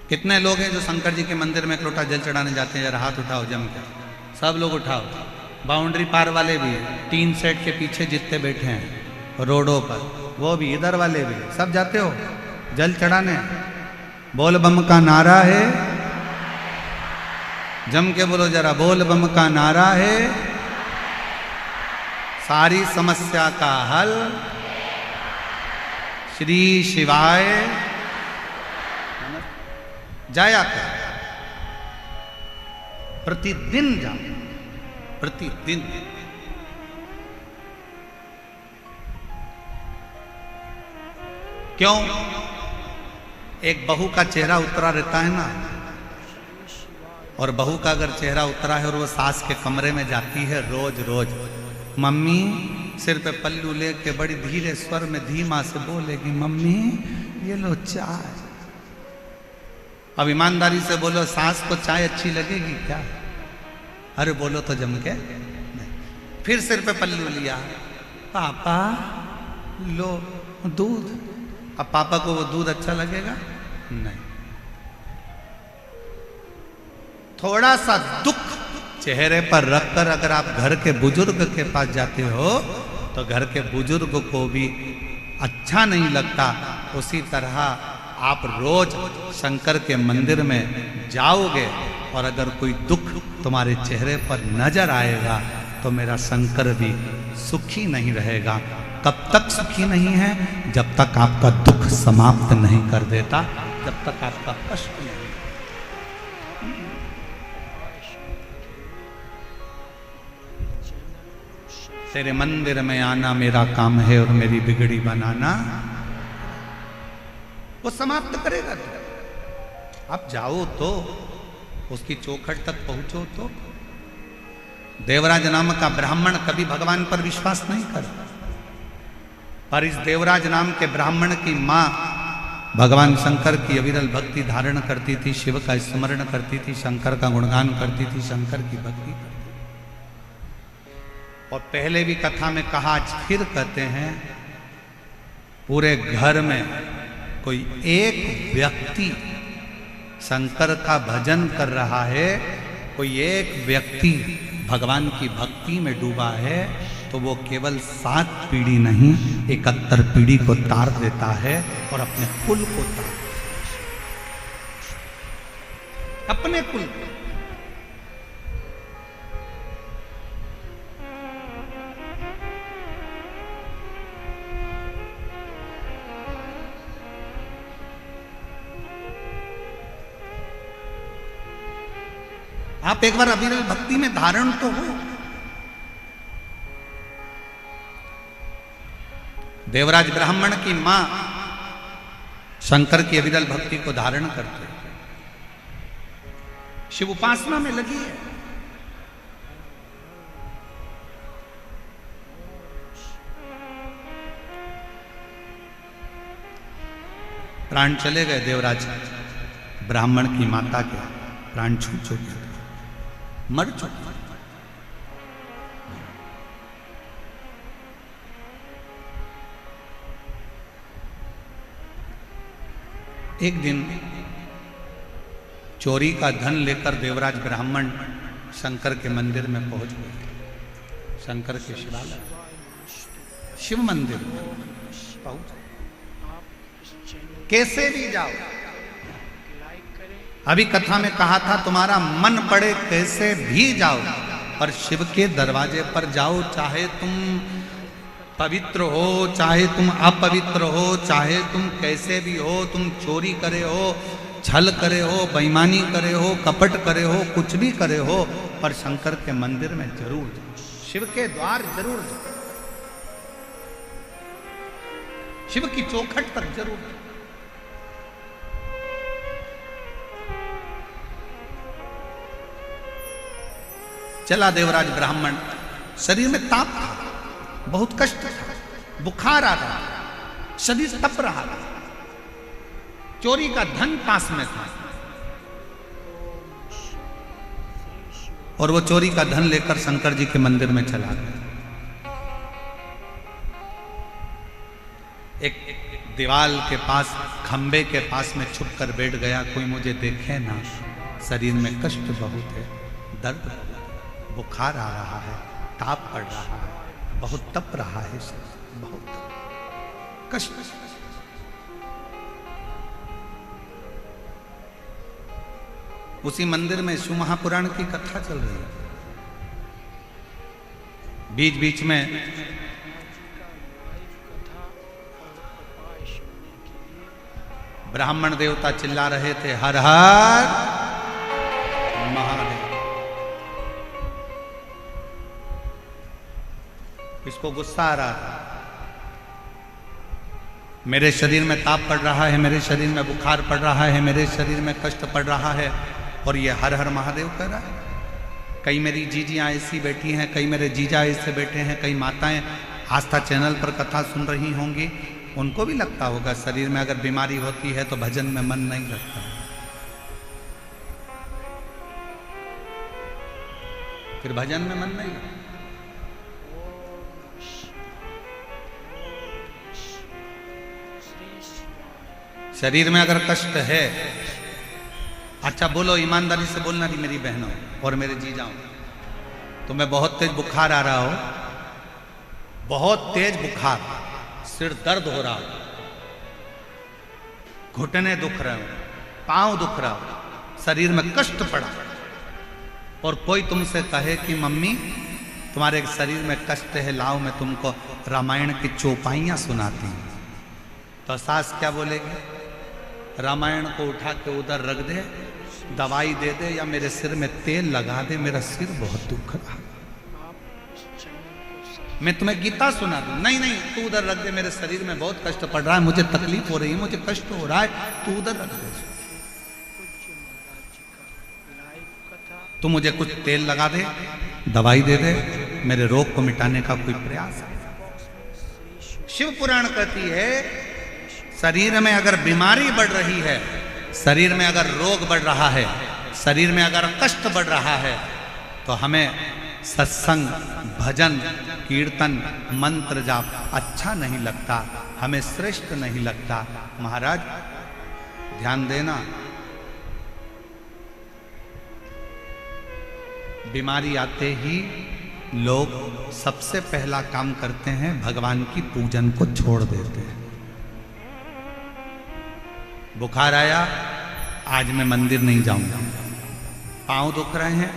कितने लोग हैं जो शंकर जी के मंदिर में एक लोटा जल चढ़ाने जाते हैं? जरा हाथ उठाओ जम के, सब लोग उठाओ। बाउंड्री पार वाले भी, टीन सेट के पीछे जितने बैठे हैं रोडों पर, वो भी, इधर वाले भी, सब जाते हो जल चढ़ाने। बोल बम का नारा है, जम के बोलो जरा, बोल बम का नारा है, सारी समस्या का हल श्री शिवाय। जाया कर, प्रतिदिन जाओ, प्रतिदिन। क्यों? एक बहू का चेहरा उतरा रहता है ना, और बहू का अगर चेहरा उतरा है और वो सास के कमरे में जाती है रोज रोज, मम्मी सिर पे पल्लू लेके बड़ी धीरे स्वर में धीमा से बोलेगी, मम्मी ये लो चाय। अब ईमानदारी से बोलो, सास को चाय अच्छी लगेगी क्या? अरे बोलो तो जम के नहीं। फिर सिर पे पल्लू लिया, पापा लो दूध। अब पापा को वो दूध अच्छा लगेगा? नहीं। थोड़ा सा दुख चेहरे पर रखकर अगर आप घर के बुजुर्ग के पास जाते हो तो घर के बुजुर्ग को भी अच्छा नहीं लगता। उसी तरह आप रोज शंकर के मंदिर में जाओगे और अगर कोई दुख तुम्हारे चेहरे पर नजर आएगा तो मेरा शंकर भी सुखी नहीं रहेगा। कब तक सुखी नहीं है? जब तक आपका दुख समाप्त नहीं कर देता, जब तक आपका कष्ट नहीं। तेरे मंदिर में आना मेरा काम है और मेरी बिगड़ी बनाना वो समाप्त करेगा। तो आप जाओ तो उसकी चौखट तक पहुंचो तो। देवराज नाम का ब्राह्मण कभी भगवान पर विश्वास नहीं करता, पर इस देवराज नाम के ब्राह्मण की मां भगवान शंकर की अविरल भक्ति धारण करती थी, शिव का स्मरण करती थी, शंकर का गुणगान करती थी, शंकर की भक्ति करती थी। और पहले भी कथा में कहा, आज फिर कहते हैं, पूरे घर में कोई एक व्यक्ति शंकर का भजन कर रहा है, कोई एक व्यक्ति भगवान की भक्ति में डूबा है, तो वो केवल 7 पीढ़ी नहीं 71 पीढ़ी को तार देता है और अपने कुल को तार, अपने कुल को। आप एक बार अविरल भक्ति में धारण तो हो। देवराज ब्राह्मण की मां शंकर की अविरल भक्ति को धारण करते हैं, शिव उपासना में लगी है। प्राण चले गए देवराज ब्राह्मण की माता के, प्राण छूट चुके, मर चुके। एक दिन चोरी का धन लेकर देवराज ब्राह्मण शंकर के मंदिर में पहुंच गए, शंकर के शिवालय। शिव मंदिर कैसे भी जाओ। अभी कथा में कहा था तुम्हारा मन पड़े कैसे भी जाओ, पर शिव के दरवाजे पर जाओ। चाहे तुम पवित्र हो, चाहे तुम अपवित्र हो, चाहे तुम कैसे भी हो, तुम चोरी करे हो, छल करे हो, बेईमानी करे हो, कपट करे हो, कुछ भी करे हो, पर शंकर के मंदिर में जरूर जाओ, शिव के द्वार जरूर जाओ, शिव की चौखट तक जरूर जाओ। चला देवराज ब्राह्मण, शरीर में ताप था, बहुत कष्ट था, बुखार आ रहा था, शरीर तप रहा था, चोरी का धन पास में था, और वो चोरी का धन लेकर शंकर जी के मंदिर में चला गया। एक दीवाल के पास, खंबे के पास में छुप कर बैठ गया, कोई मुझे देखे ना, शरीर में कष्ट बहुत है, दर्द, बुखार आ रहा है, ताप पड़ रहा है, बहुत तप रहा है, बहुत कष्ट। उसी मंदिर में शिव महापुराण की कथा चल रही है। बीच बीच में ब्राह्मण देवता चिल्ला रहे थे, हर हर महादेव। इसको गुस्सा आ रहा था, मेरे शरीर में ताप पड़ रहा है, मेरे शरीर में बुखार पड़ रहा है, मेरे शरीर में कष्ट पड़ रहा है, और ये हर हर महादेव कह रहा है। कई मेरी जीजियाँ ऐसी बैठी हैं, कई मेरे जीजा ऐसे बैठे हैं, कई माताएं आस्था चैनल पर कथा सुन रही होंगी, उनको भी लगता होगा शरीर में अगर बीमारी होती है तो भजन में मन नहीं लगता, फिर भजन में मन नहीं लगता। शरीर में अगर कष्ट है, अच्छा बोलो, ईमानदारी से बोलना नहीं मेरी बहनों और मेरे जीजाओं, तुम्हें बहुत तेज बुखार आ रहा हो, बहुत तेज बुखार, सिर दर्द हो रहा हो, घुटने दुख रहे हो, पांव दुख रहा हो, शरीर में कष्ट पड़ा, और कोई तुमसे कहे कि मम्मी तुम्हारे शरीर में कष्ट है, लाओ मैं तुमको रामायण की चौपाइयां सुनाती हूं, तो सास क्या बोलेगी? रामायण को उठा के उधर रख दे, दवाई दे दे, या मेरे सिर में तेल लगा दे, मेरा सिर बहुत दुख रहा, मैं तुम्हें गीता सुना दूं। नहीं नहीं, तू उधर रख दे, मेरे शरीर में बहुत कष्ट पड़ रहा है, मुझे तकलीफ हो रही है, मुझे कष्ट हो रहा है, तू उधर रख दे, तू मुझे कुछ तेल लगा दे, दवाई दे दे, मेरे रोग को मिटाने का कोई प्रयास है। शिव पुराण कहती है, शरीर में अगर बीमारी बढ़ रही है, शरीर में अगर रोग बढ़ रहा है, शरीर में अगर कष्ट बढ़ रहा है, तो हमें सत्संग, भजन, कीर्तन, मंत्र जाप अच्छा नहीं लगता, हमें श्रेष्ठ नहीं लगता। महाराज ध्यान देना, बीमारी आते ही लोग सबसे पहला काम करते हैं, भगवान की पूजन को छोड़ देते हैं। बुखार आया, आज मैं मंदिर नहीं जाऊंगा, पांव दुख रहे हैं,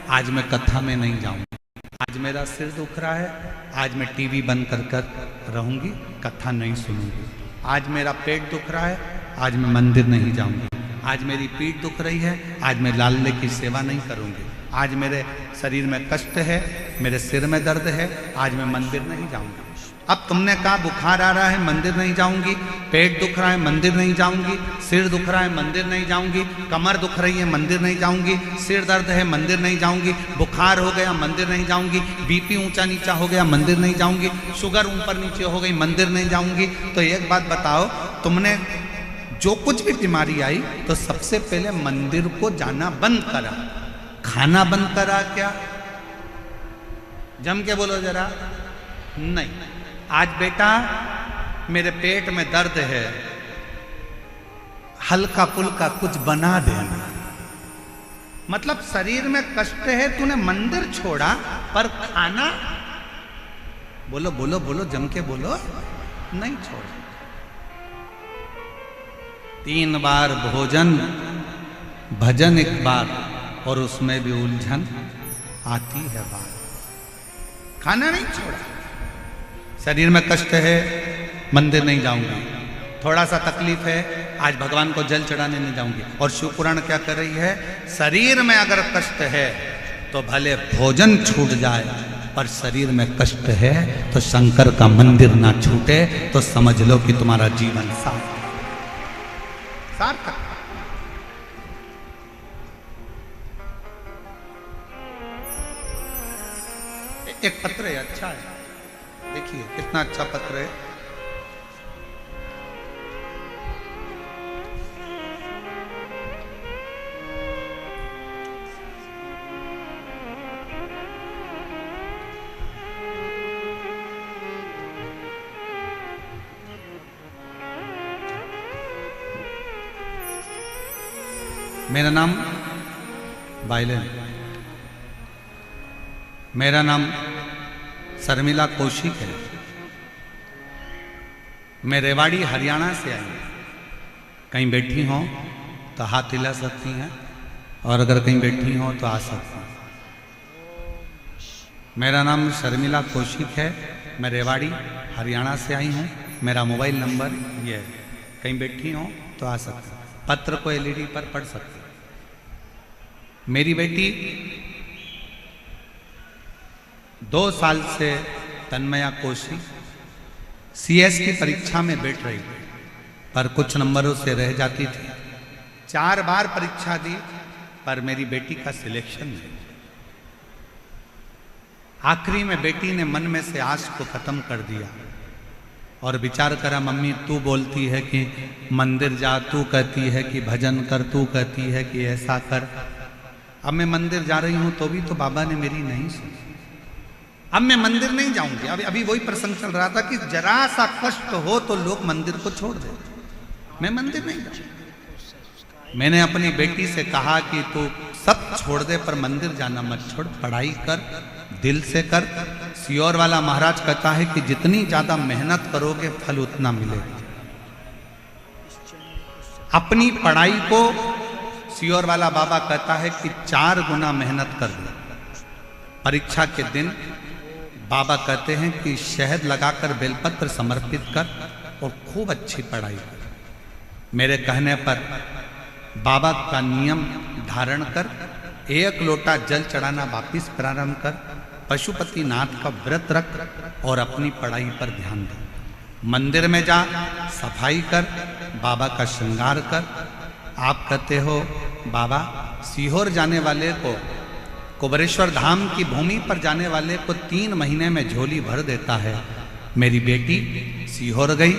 आज मैं कथा में नहीं जाऊंगा, आज मेरा सिर दुख रहा है, आज मैं टीवी बंद कर कर रहूंगी, कथा नहीं सुनूंगी, आज मेरा पेट दुख रहा है, आज मैं मंदिर नहीं जाऊंगी, आज मेरी पीठ दुख रही है, आज मैं लाले की सेवा नहीं करूंगी, आज मेरे शरीर में कष्ट है, मेरे सिर में दर्द है, आज मैं मंदिर नहीं जाऊंगी। अब तुमने कहा बुखार आ रहा है, मंदिर नहीं जाऊंगी, पेट दुख रहा है, मंदिर नहीं जाऊंगी, सिर दुख रहा है, मंदिर नहीं जाऊंगी, कमर दुख रही है, मंदिर नहीं जाऊंगी, सिर दर्द है, मंदिर नहीं जाऊंगी, बुखार हो गया, मंदिर नहीं जाऊंगी, बीपी ऊंचा नीचा हो गया, मंदिर नहीं जाऊंगी, शुगर ऊपर नीचे हो गई, मंदिर नहीं जाऊंगी। तो एक बात बताओ, तुमने जो कुछ भी बीमारी आई तो सबसे पहले मंदिर को जाना बंद करा, खाना बंद करा क्या? जम के बोलो जरा। नहीं, आज बेटा मेरे पेट में दर्द है, हल्का फुल्का कुछ बना देना। मतलब शरीर में कष्ट है, तूने मंदिर छोड़ा पर खाना बोलो बोलो बोलो, जम के बोलो, नहीं छोड़। 3 बार भोजन, भजन 1 बार, और उसमें भी उलझन आती है बात। खाना नहीं छोड़ा। शरीर में कष्ट है, मंदिर नहीं जाऊंगी। थोड़ा सा तकलीफ है, आज भगवान को जल चढ़ाने नहीं जाऊंगी। और शिव पुराण क्या कर रही है, शरीर में अगर कष्ट है तो भले भोजन छूट जाए, पर शरीर में कष्ट है तो शंकर का मंदिर ना छूटे, तो समझ लो कि तुम्हारा जीवन सार्थक। एक पत्र है, अच्छा है, देखिए कितना अच्छा पत्र है। मेरा नाम बाइलेन, मेरा नाम शर्मिला कौशिक है। मैं रेवाड़ी हरियाणा से आई। कहीं बैठी हो तो हाथ हिला सकती हैं, और अगर कहीं बैठी हो तो आ सकती हैं। मेरा नाम शर्मिला कौशिक है, मैं रेवाड़ी हरियाणा से आई हूँ। मेरा मोबाइल नंबर ये है, कहीं बैठी हो तो आ सकती हैं। पत्र को एलईडी पर पढ़ सकते। मेरी बेटी 2 साल से तन्मया कौशिक सीएस की परीक्षा में बैठ रही थी, पर कुछ नंबरों से रह जाती थी। 4 बार परीक्षा दी, पर मेरी बेटी का सिलेक्शन नहीं। आखिरी में बेटी ने मन में से आस को खत्म कर दिया और विचार करा, मम्मी तू बोलती है कि मंदिर जा, तू कहती है कि भजन कर, तू कहती है कि ऐसा कर। अब मैं मंदिर जा रही हूं तो भी तो बाबा ने मेरी नहीं सुनी। अब मैं मंदिर नहीं जाऊंगी। अभी वही प्रसंग चल रहा था कि जरा सा कष्ट हो तो लोग मंदिर को छोड़ दे। मैं मंदिर नहीं जाऊंगी। मैंने अपनी बेटी से कहा कि तू सब छोड़ दे, पर मंदिर जाना मत छोड़, पढ़ाई कर, दिल से कर। सियोर वाला महाराज कहता है कि जितनी ज्यादा मेहनत करोगे फल उतना मिलेगा। अपनी पढ़ाई को सियोर वाला बाबा कहता है कि 4 गुना मेहनत कर दो। परीक्षा के दिन बाबा कहते हैं कि शहद लगाकर बेलपत्र समर्पित कर और खूब अच्छी पढ़ाई कर। मेरे कहने पर बाबा का नियम धारण कर, 1 लोटा जल चढ़ाना वापिस प्रारंभ कर, पशुपतिनाथ का व्रत रख और अपनी पढ़ाई पर ध्यान दे। मंदिर में जा, सफाई कर, बाबा का श्रृंगार कर। आप कहते हो बाबा सीहोर जाने वाले को, कुबरेश्वर धाम की भूमि पर जाने वाले को 3 महीने में झोली भर देता है। मेरी बेटी सीहोर गई,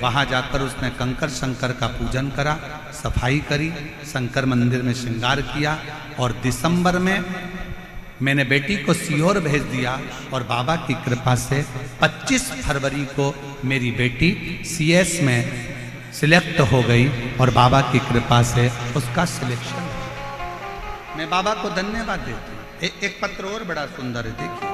वहां जाकर उसने कंकर शंकर का पूजन करा, सफाई करी, शंकर मंदिर में श्रृंगार किया, और दिसंबर में मैंने बेटी को सीहोर भेज दिया। और बाबा की कृपा से 25 फरवरी को मेरी बेटी सीएस में सिलेक्ट हो गई, और बाबा की कृपा से उसका सिलेक्शन। मैं बाबा को धन्यवाद देती हूँ। एक पत्र और बड़ा सुंदर है, देखिए।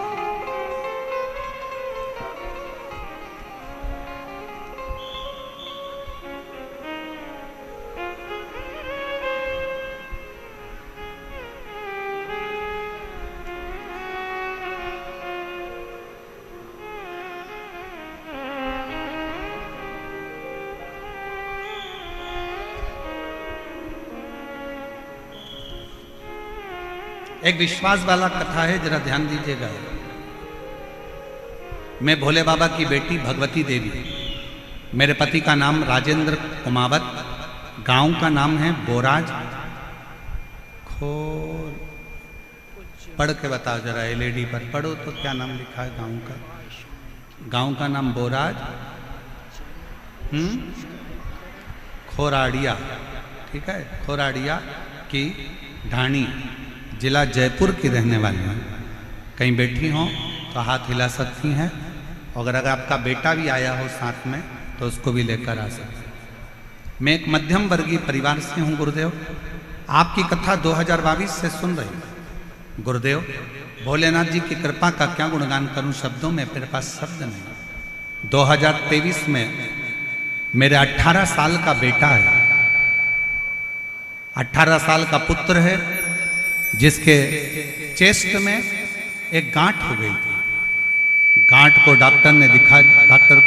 एक विश्वास वाला कथा है, जरा ध्यान दीजिएगा। मैं भोले बाबा की बेटी भगवती देवी, मेरे पति का नाम राजेंद्र कुमावत, गांव का नाम है बोराज खोर। पढ़ के बताओ जरा, एलईडी पर पढ़ो तो क्या नाम लिखा है गांव का। गांव का नाम बोराज खोराड़िया, ठीक है, खोराड़िया की ढाणी, जिला जयपुर की रहने वाली हैं। कहीं बैठी हो तो हाथ हिला सकती हैं, और अगर आपका बेटा भी आया हो साथ में तो उसको भी लेकर आ सकते हैं। मैं एक मध्यम वर्गीय परिवार से हूँ गुरुदेव। आपकी कथा 2022 से सुन रही हूँ गुरुदेव। भोलेनाथ जी की कृपा का क्या गुणगान करूं, शब्दों में मेरे पास शब्द नहीं। 2023 में मेरे 18 साल का बेटा है, 18 साल का पुत्र है, जिसके चेस्ट में एक गांठ हो गई थी। गांठ को डॉक्टर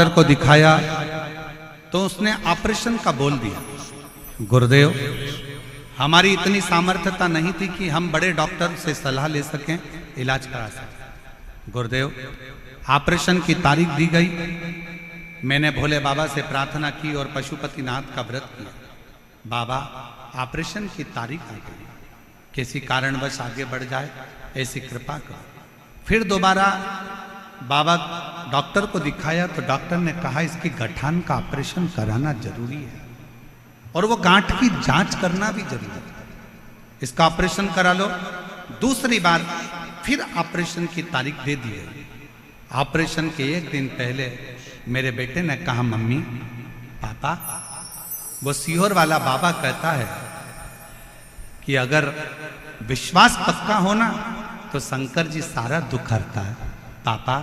को दिखाया तो उसने ऑपरेशन का बोल दिया। गुरुदेव, हमारी इतनी सामर्थ्यता नहीं थी कि हम बड़े डॉक्टर से सलाह ले सकें, इलाज करा सकें। गुरुदेव, ऑपरेशन की तारीख दी गई। मैंने भोले बाबा से प्रार्थना की और पशुपतिनाथ का व्रत किया। बाबा, ऑपरेशन की तारीख आ गई, किसी कारणवश आगे बढ़ जाए ऐसी कृपा करो। फिर दोबारा बाबा डॉक्टर को दिखाया तो डॉक्टर ने कहा इसकी गठान का ऑपरेशन कराना जरूरी है और वो गांठ की जांच करना भी जरूरी है, इसका ऑपरेशन करा लो। दूसरी बार फिर ऑपरेशन की तारीख दे दी गई। ऑपरेशन के एक दिन पहले मेरे बेटे ने कहा, मम्मी पापा, वो सीहोर वाला बाबा कहता है कि अगर विश्वास पक्का होना तो शंकर जी सारा दुख हरता है। पापा,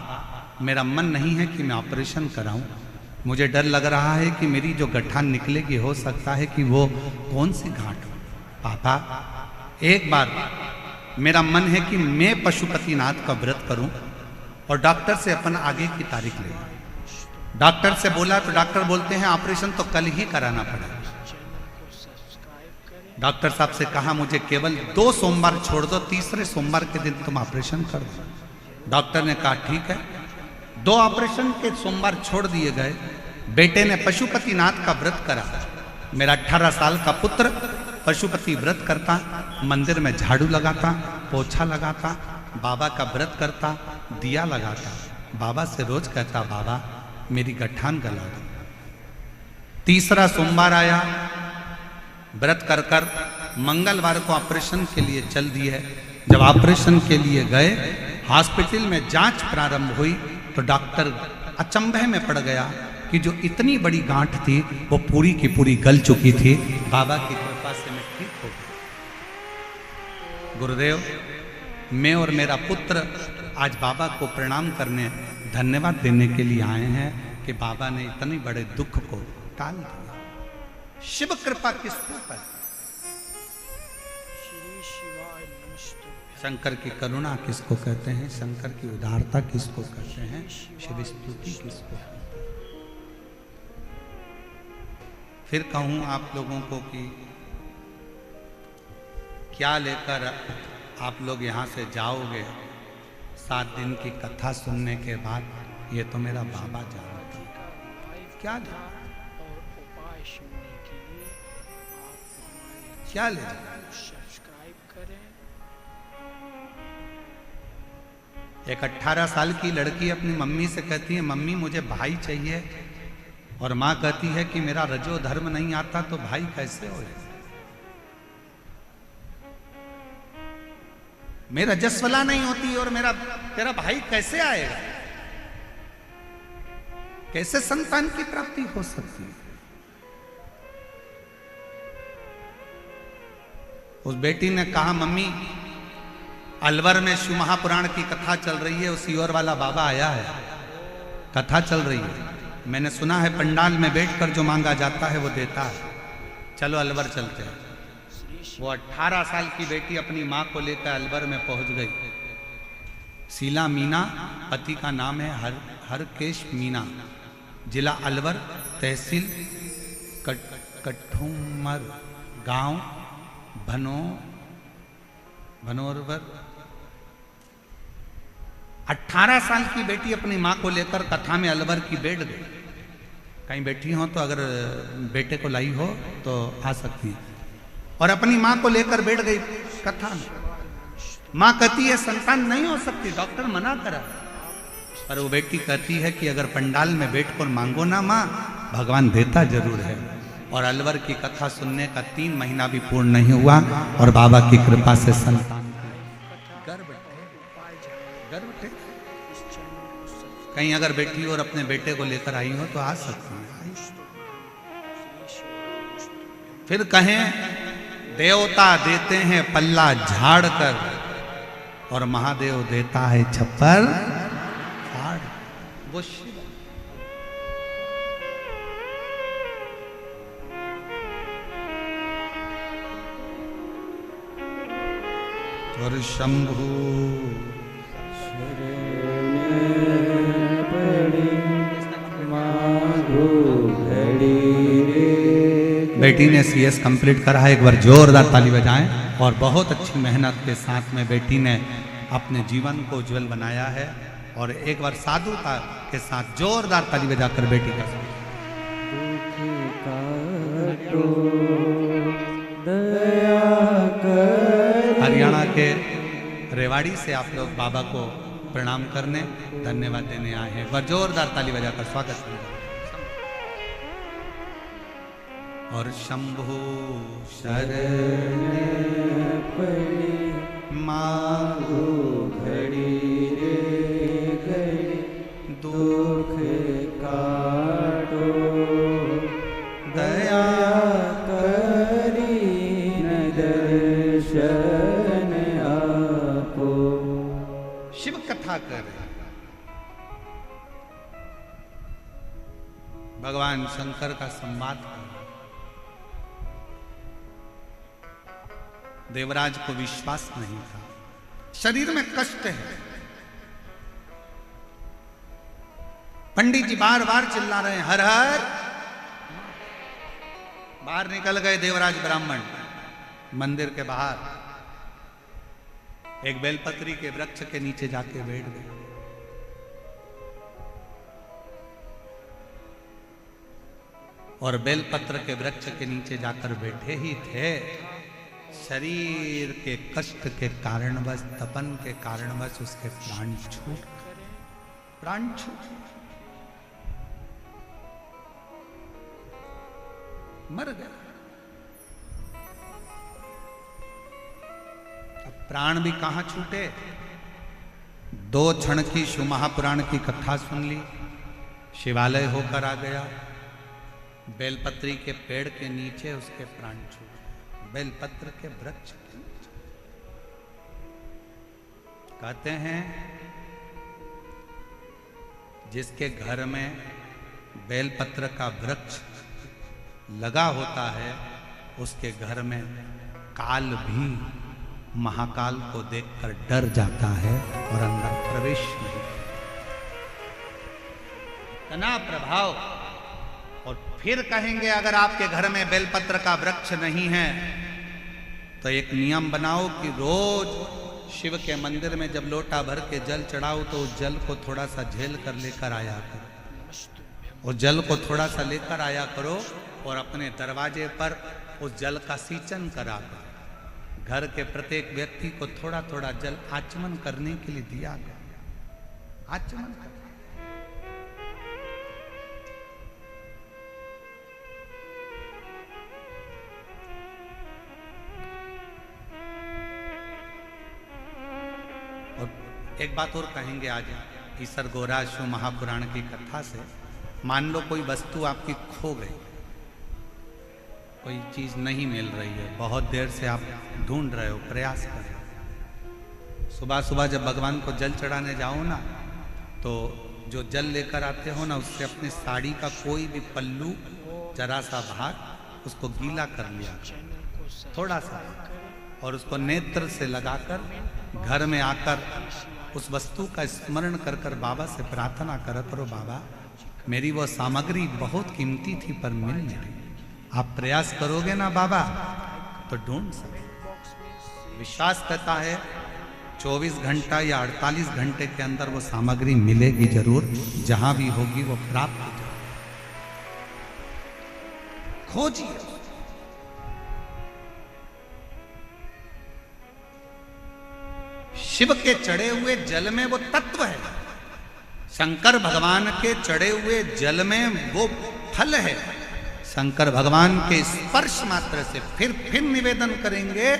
मेरा मन नहीं है कि मैं ऑपरेशन कराऊं, मुझे डर लग रहा है कि मेरी जो गठान निकलेगी हो सकता है कि वो कौन सी गांठ हो। पापा, एक बार मेरा मन है कि मैं पशुपतिनाथ का व्रत करूं और डॉक्टर से अपन आगे की तारीख ले। डॉक्टर से बोला तो डॉक्टर बोलते हैं ऑपरेशन तो कल ही कराना पड़ेगा। डॉक्टर साहब से कहा मुझे केवल 2 सोमवार छोड़ दो, तीसरे सोमवार के दिन तुम ऑपरेशन कर दो। डॉक्टर ने कहा ठीक है। 2 ऑपरेशन के सोमवार छोड़ दिए गए। बेटे ने पशुपतिनाथ का व्रत करा। मेरा 18 साल का पुत्र पशुपति व्रत करता, मंदिर में झाड़ू लगाता, पोछा लगाता, बाबा का व्रत करता, दिया लगाता, बाबा से रोज कहता बाबा मेरी गठान गला दो। तीसरा सोमवार आया, व्रत कर कर मंगलवार को ऑपरेशन के लिए चल दिए। जब ऑपरेशन के लिए गए, हॉस्पिटल में जांच प्रारंभ हुई तो डॉक्टर अचंभे में पड़ गया कि जो इतनी बड़ी गांठ थी वो पूरी की पूरी गल चुकी थी। बाबा की कृपा से मैं ठीक हो गया। गुरुदेव, मैं और मेरा पुत्र आज बाबा को प्रणाम करने, धन्यवाद देने के लिए आए हैं कि बाबा ने इतने बड़े दुख को टाल दिया। शिव कृपा किसको है? शंकर की करुणा किसको कहते हैं? शंकर की उदारता किसको कहते हैं? शिव स्तुति किसको कहते हैं? फिर कहूं आप लोगों को कि क्या लेकर आप लोग यहां से जाओगे 7 दिन की कथा सुनने के बाद? ये तो मेरा बाबा जानता है। क्या ले क्या ले सब्सक्राइब करें। एक 18 साल की लड़की अपनी मम्मी से कहती है मम्मी मुझे भाई चाहिए, और माँ कहती है कि मेरा रजो धर्म नहीं आता तो भाई कैसे हो? मेरा रजस्वला नहीं होती और तेरा भाई कैसे आएगा? कैसे संतान की प्राप्ति हो सकती है? उस बेटी ने कहा मम्मी अलवर में शिव महापुराण की कथा चल रही है, उसी और वाला बाबा आया है, कथा चल रही है, मैंने सुना है पंडाल में बैठकर जो मांगा जाता है वो देता है, चलो अलवर चलते हैं। वो 18 साल की बेटी अपनी माँ को लेकर अलवर में पहुंच गई। शीला मीना पति का नाम है, हरकेश मीना, जिला अलवर, तहसील कठुमर, गांव भनोरवर। 18 साल की बेटी अपनी माँ को लेकर कथा में अलवर की बैठ गई। कहीं बैठी हो तो अगर बेटे को लाई हो तो आ सकती है। और अपनी माँ को लेकर बैठ गई कथा में। माँ कहती है संतान नहीं हो सकती, डॉक्टर मना करा। पर वो बेटी कहती है कि अगर पंडाल में बैठकर मांगो ना माँ, भगवान देता जरूर है। और अलवर की कथा सुनने का 3 महीना भी पूर्ण नहीं हुआ और बाबा की कृपा से संतान गर्भ थे। कहीं अगर बेटी और अपने बेटे को लेकर आई हो तो आ सकती है। फिर कहें देवता देते हैं पल्ला झाड़ कर और महादेव देता है छप्पर फाड़। वो शिव और शंभु बेटी ने सीएस कंप्लीट करा है, एक बार जोरदार ताली बजाएं। और बहुत अच्छी मेहनत के साथ में बेटी ने अपने जीवन को उज्जवल बनाया है। और एक बार साधुता के साथ जोरदार ताली बजाकर बेटी का हरियाणा के रेवाड़ी से आप लोग बाबा को प्रणाम करने धन्यवाद देने आए हैं। एक बार जोरदार ताली बजाकर स्वागत करें। और शंभु शरण मांगो घड़ी रे घड़ी दुख काटो दया करी न दर्शन आपो। शिव कथा कर भगवान शंकर का संवाद कर। देवराज को विश्वास नहीं था, शरीर में कष्ट है। पंडित जी बार बार चिल्ला रहे हैं हर हर। बाहर निकल गए देवराज ब्राह्मण मंदिर के बाहर, एक बेलपत्री के वृक्ष के नीचे जाके बैठ गए। और बेलपत्र के वृक्ष के नीचे जाकर बैठे ही थे, शरीर के कष्ट के कारणवश, तपन के कारणवश उसके प्राण छूट मर गए। अब प्राण भी कहां छूटे। 2 क्षण की शिव महापुराण की कथा सुन ली, शिवालय होकर आ गया, बेलपत्री के पेड़ के नीचे उसके प्राण छूटे, बेलपत्र के वृक्ष के नीचे। कहते हैं जिसके घर में बेलपत्र का वृक्ष लगा होता है उसके घर में काल भी महाकाल को देखकर डर जाता है और अंदर प्रवेश नहीं करता। प्रभाव। और फिर कहेंगे अगर आपके घर में बेलपत्र का वृक्ष नहीं है तो एक नियम बनाओ कि रोज शिव के मंदिर में जब लोटा भर के जल चढ़ाओ तो उस जल को थोड़ा सा झेल कर लेकर आया करो। उस जल को थोड़ा सा लेकर आया करो और अपने दरवाजे पर उस जल का सींचन करा करो। घर के प्रत्येक व्यक्ति को थोड़ा थोड़ा जल आचमन करने के लिए दिया करो। आचमन कर। एक बात और कहेंगे आज ईसर गोरा शिव महापुराण की कथा से। मान लो कोई वस्तु आपकी खो गई, कोई चीज नहीं मिल रही है, बहुत देर से आप ढूंढ रहे हो, प्रयास कर रहे हो। सुबह सुबह जब भगवान को जल चढ़ाने जाओ ना तो जो जल लेकर आते हो ना उससे अपनी साड़ी का कोई भी पल्लू जरा सा भाग उसको गीला कर लिया थोड़ा सा, और उसको नेत्र से लगाकर घर में आकर उस वस्तु का स्मरण कर कर बाबा से प्रार्थना कर करो, बाबा मेरी वो सामग्री बहुत कीमती थी पर मिल नहीं रही। आप प्रयास करोगे ना बाबा तो ढूंढ सके। विश्वास करता है 24 घंटा या 48 घंटे के अंदर वो सामग्री मिलेगी जरूर, जहां भी होगी वो प्राप्त हो जाएगी। खोजिए। शिव के चढ़े हुए जल में वो तत्व है, शंकर भगवान के चढ़े हुए जल में वो फल है। शंकर भगवान के स्पर्श मात्र से फिर निवेदन करेंगे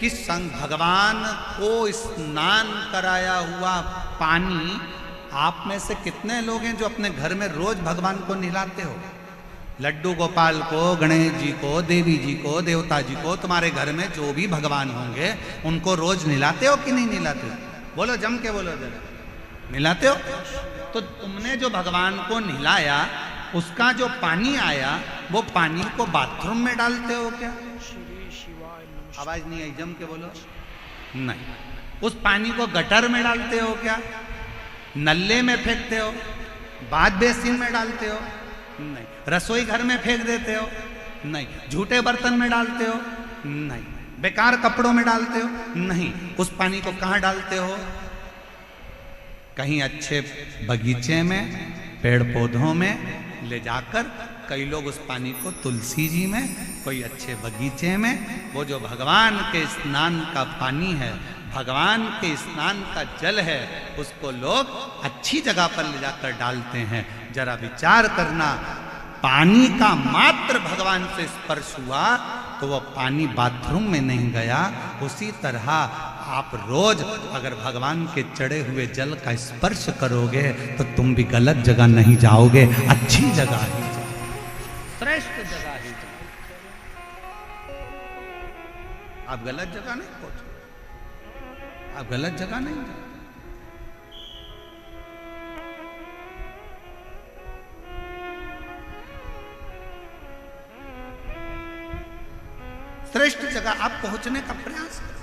कि भगवान को स्नान कराया हुआ पानी, आप में से कितने लोग हैं जो अपने घर में रोज भगवान को नहलाते हो? लड्डू गोपाल को, गणेश जी को, देवी जी को, देवता जी को, तुम्हारे घर में जो भी भगवान होंगे उनको रोज नहलाते हो कि नहीं नहलाते हो? बोलो, जम के बोलो जरा, नहलाते हो? तो तुमने जो भगवान को नहलाया उसका जो पानी आया वो पानी को बाथरूम में डालते हो क्या? आवाज नहीं आई, जम के बोलो। नहीं। उस पानी को गटर में डालते हो क्या? नल्ले में फेंकते हो? बाथ बेसिन में डालते हो? नहीं। रसोई घर में फेंक देते हो? नहीं। झूठे बर्तन में डालते हो? नहीं। बेकार कपड़ों में डालते हो? नहीं। उस पानी को कहां डालते हो? कहीं अच्छे बगीचे में, पेड़ पौधों में ले जाकर, कई लोग उस पानी को तुलसी जी में, कोई अच्छे बगीचे में, वो जो भगवान के स्नान का पानी है, भगवान के स्नान का जल है, उसको लोग अच्छी जगह पर ले जाकर डालते हैं। जरा विचार करना, पानी का मात्र भगवान से स्पर्श हुआ तो वह पानी बाथरूम में नहीं गया। उसी तरह आप रोज अगर भगवान के चढ़े हुए जल का स्पर्श करोगे तो तुम भी गलत जगह नहीं जाओगे, अच्छी जगह ही जाओगे, श्रेष्ठ जगह ही जाओगे। आप गलत जगह नहीं पहुंचो, आप गलत जगह नहीं जाओ। श्रेष्ठ जगह आप पहुंचने का प्रयास करो।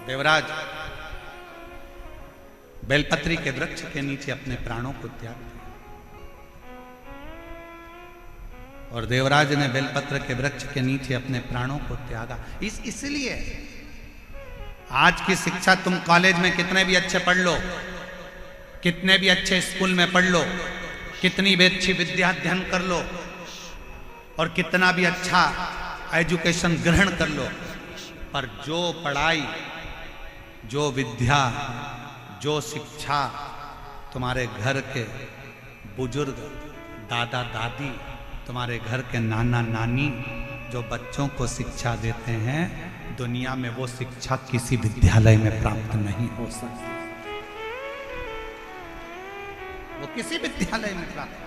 देवराज बेलपत्री के वृक्ष के नीचे अपने प्राणों को त्याग दिया और देवराज ने बेलपत्र के वृक्ष के नीचे अपने प्राणों को त्यागा। इसलिए आज की शिक्षा, तुम कॉलेज में कितने भी अच्छे पढ़ लो, कितने भी अच्छे स्कूल में पढ़ लो, कितनी भी अच्छी विद्या अध्ययन कर लो और कितना भी अच्छा एजुकेशन ग्रहण कर लो, पर जो पढ़ाई, जो विद्या, जो शिक्षा तुम्हारे घर के बुजुर्ग, दादा दादी, तुम्हारे घर के नाना नानी जो बच्चों को शिक्षा देते हैं, दुनिया में वो शिक्षा किसी विद्यालय में प्राप्त नहीं हो सकती। वो किसी विद्यालय में प्राप्त,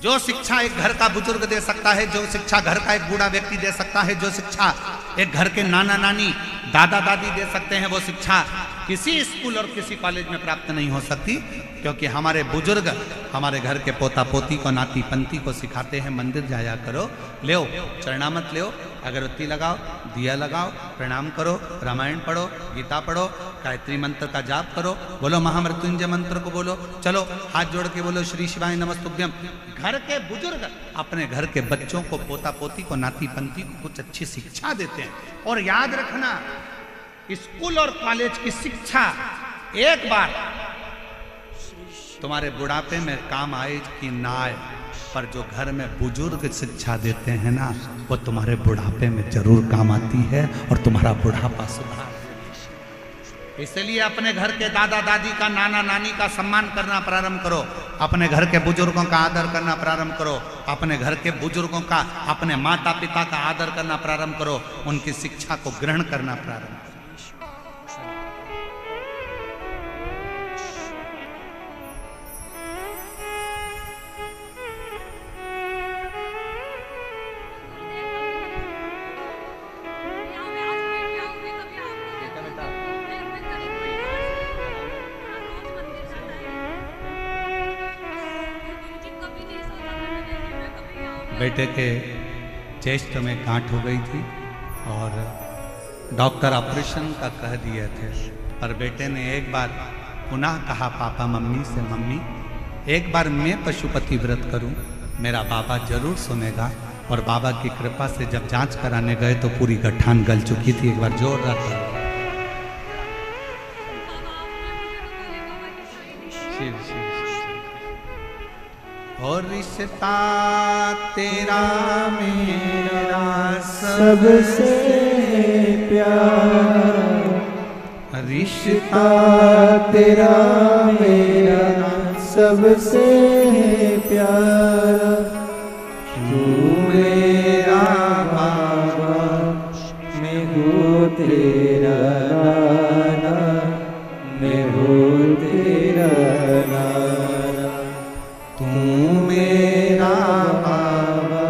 जो शिक्षा एक घर का बुजुर्ग दे सकता है, जो शिक्षा घर का एक बूढ़ा व्यक्ति दे सकता है, जो शिक्षा एक घर के नाना नानी, दादा दादी दे सकते हैं, वो शिक्षा किसी स्कूल और किसी कॉलेज में प्राप्त नहीं हो सकती। क्योंकि हमारे बुजुर्ग हमारे घर के पोता पोती को, नाती पंती को सिखाते हैं, मंदिर जाया करो, ले चरणामत ले, अगरबत्ती लगाओ, दिया लगाओ, प्रणाम करो, रामायण पढ़ो, गीता पढ़ो, गायत्री मंत्र का जाप करो, बोलो महामृत्युंजय मंत्र को बोलो, चलो हाथ जोड़ के बोलो श्री शिवाय नमस्तुभ्यम। घर के बुजुर्ग अपने घर के बच्चों को, पोता पोती को, नाती पंती को कुछ अच्छी शिक्षा देते हैं। और याद रखना, स्कूल और कॉलेज की शिक्षा एक बार तुम्हारे बुढ़ापे में काम आए कि ना आए, पर जो घर में बुजुर्ग शिक्षा देते हैं ना, वो तुम्हारे बुढ़ापे में जरूर काम आती है और तुम्हारा बुढ़ापा सुधार। इसलिए अपने घर के दादा दादी का, नाना नानी का सम्मान करना प्रारंभ करो, अपने घर के बुजुर्गों का आदर करना प्रारंभ करो, अपने घर के बुजुर्गों का, अपने माता पिता का आदर करना प्रारंभ करो, उनकी शिक्षा को ग्रहण करना प्रारंभ करो। बेटे के चेस्ट में गांठ हो गई थी और डॉक्टर ऑपरेशन का कह दिए थे, पर बेटे ने एक बार पुनः कहा पापा मम्मी से, मम्मी एक बार मैं पशुपति व्रत करूं, मेरा बाबा जरूर सुनेगा। और बाबा की कृपा से जब जांच कराने गए तो पूरी गठान गल चुकी थी। एक बार जोर रहा शिव शिव। और रिश्ता तेरा मेरा सबसे प्यारा, रिश्ता तेरा मेरा सबसे प्यारा, तू मेरा बाबा, मैं हूँ तेरा नाना, मैं हूँ तेरा तू मेरा बाबा,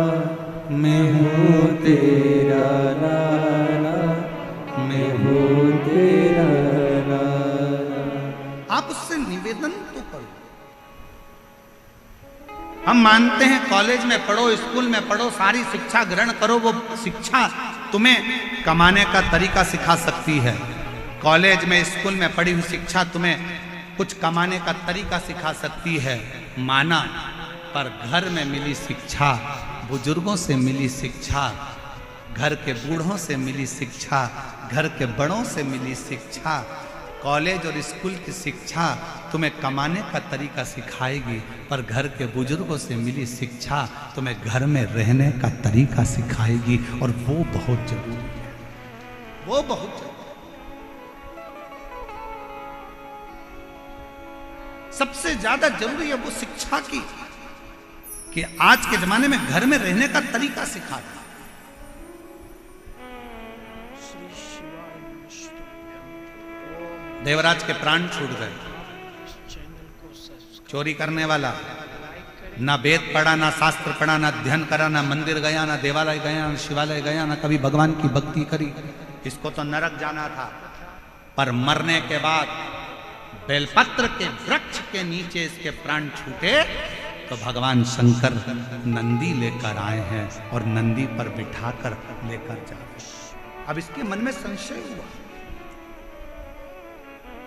मैं हूँ तेरा लाला, मैं हूँ तेरा लाला। आप उससे निवेदन तो करो। हम मानते हैं कॉलेज में पढ़ो, स्कूल में पढ़ो, सारी शिक्षा ग्रहण करो, वो शिक्षा तुम्हें कमाने का तरीका सिखा सकती है। कॉलेज में स्कूल में पढ़ी हुई शिक्षा तुम्हें कुछ कमाने का तरीका सिखा सकती है, माना। पर घर में मिली शिक्षा, बुजुर्गों से मिली शिक्षा, घर के बूढ़ों से मिली शिक्षा, घर के बड़ों से मिली शिक्षा, कॉलेज और स्कूल की शिक्षा तुम्हें कमाने का तरीका सिखाएगी, पर घर के बुजुर्गों से मिली शिक्षा तुम्हें घर में रहने का तरीका सिखाएगी। और वो बहुत जरूरी है, वो बहुत जरूरी। सबसे ज्यादा जरूरी है वो शिक्षा की, कि आज के जमाने में घर में रहने का तरीका सिखा। देवराज के प्राण छूट गए। चोरी करने वाला ना वेद पढ़ा, ना शास्त्र पढ़ा, ना अध्ययन करा, ना मंदिर गया, ना देवालय गया, ना शिवालय गया, ना कभी भगवान की भक्ति करी, इसको तो नरक जाना था। पर मरने के बाद बेलपत्र के वृक्ष के नीचे इसके प्राण छूटे तो भगवान शंकर नंदी लेकर आए हैं और नंदी पर बिठाकर लेकर जा रहे। अब इसके मन में संशय हुआ,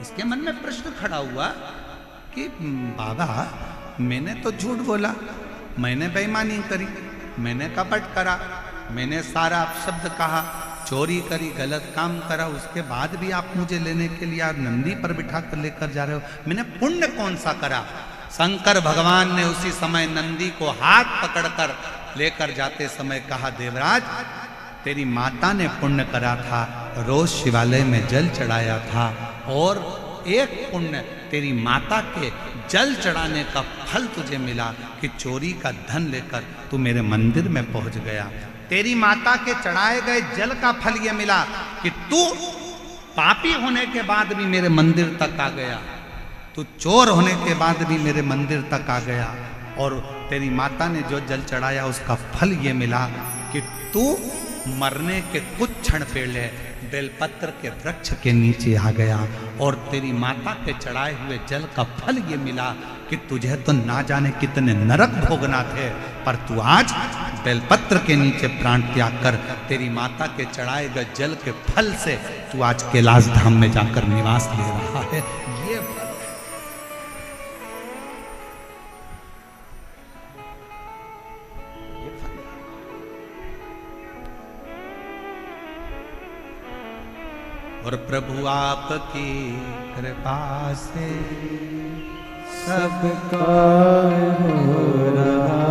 इसके मन में प्रश्न खड़ा हुआ कि बाबा, मैंने तो झूठ बोला, मैंने बेईमानी करी, मैंने कपट करा, मैंने सारा अपशब्द कहा, चोरी करी, गलत काम करा, उसके बाद भी आप मुझे लेने के लिए नंदी पर बिठा कर लेकर जा रहे हो, मैंने पुण्य कौन सा करा? शंकर भगवान ने उसी समय नंदी को हाथ पकड़कर लेकर जाते समय कहा, देवराज, तेरी माता ने पुण्य करा था, रोज शिवालय में जल चढ़ाया था, और एक पुण्य तेरी माता के जल चढ़ाने का फल तुझे मिला कि चोरी का धन लेकर तू मेरे मंदिर में पहुंच गया। तेरी माता के चढ़ाए गए जल का फल यह मिला कि तू पापी होने के बाद भी मेरे मंदिर तक आ गया, तू चोर होने के बाद भी मेरे मंदिर तक आ गया, और तेरी माता ने जो जल चढ़ाया उसका फल ये मिला कि तू मरने के कुछ क्षण पहले बेलपत्र के वृक्ष के नीचे आ गया, और तेरी माता के चढ़ाए हुए जल का फल ये मिला कि तुझे तो ना जाने कितने नरक भोगना थे, पर तू आज बेलपत्र के नीचे प्राण त्याग कर तेरी माता के चढ़ाए गए जल के फल से तू आज कैलाश धाम में जाकर निवास ले रहा है। ये फल और प्रभु आपकी कृपा से सबका हो रहा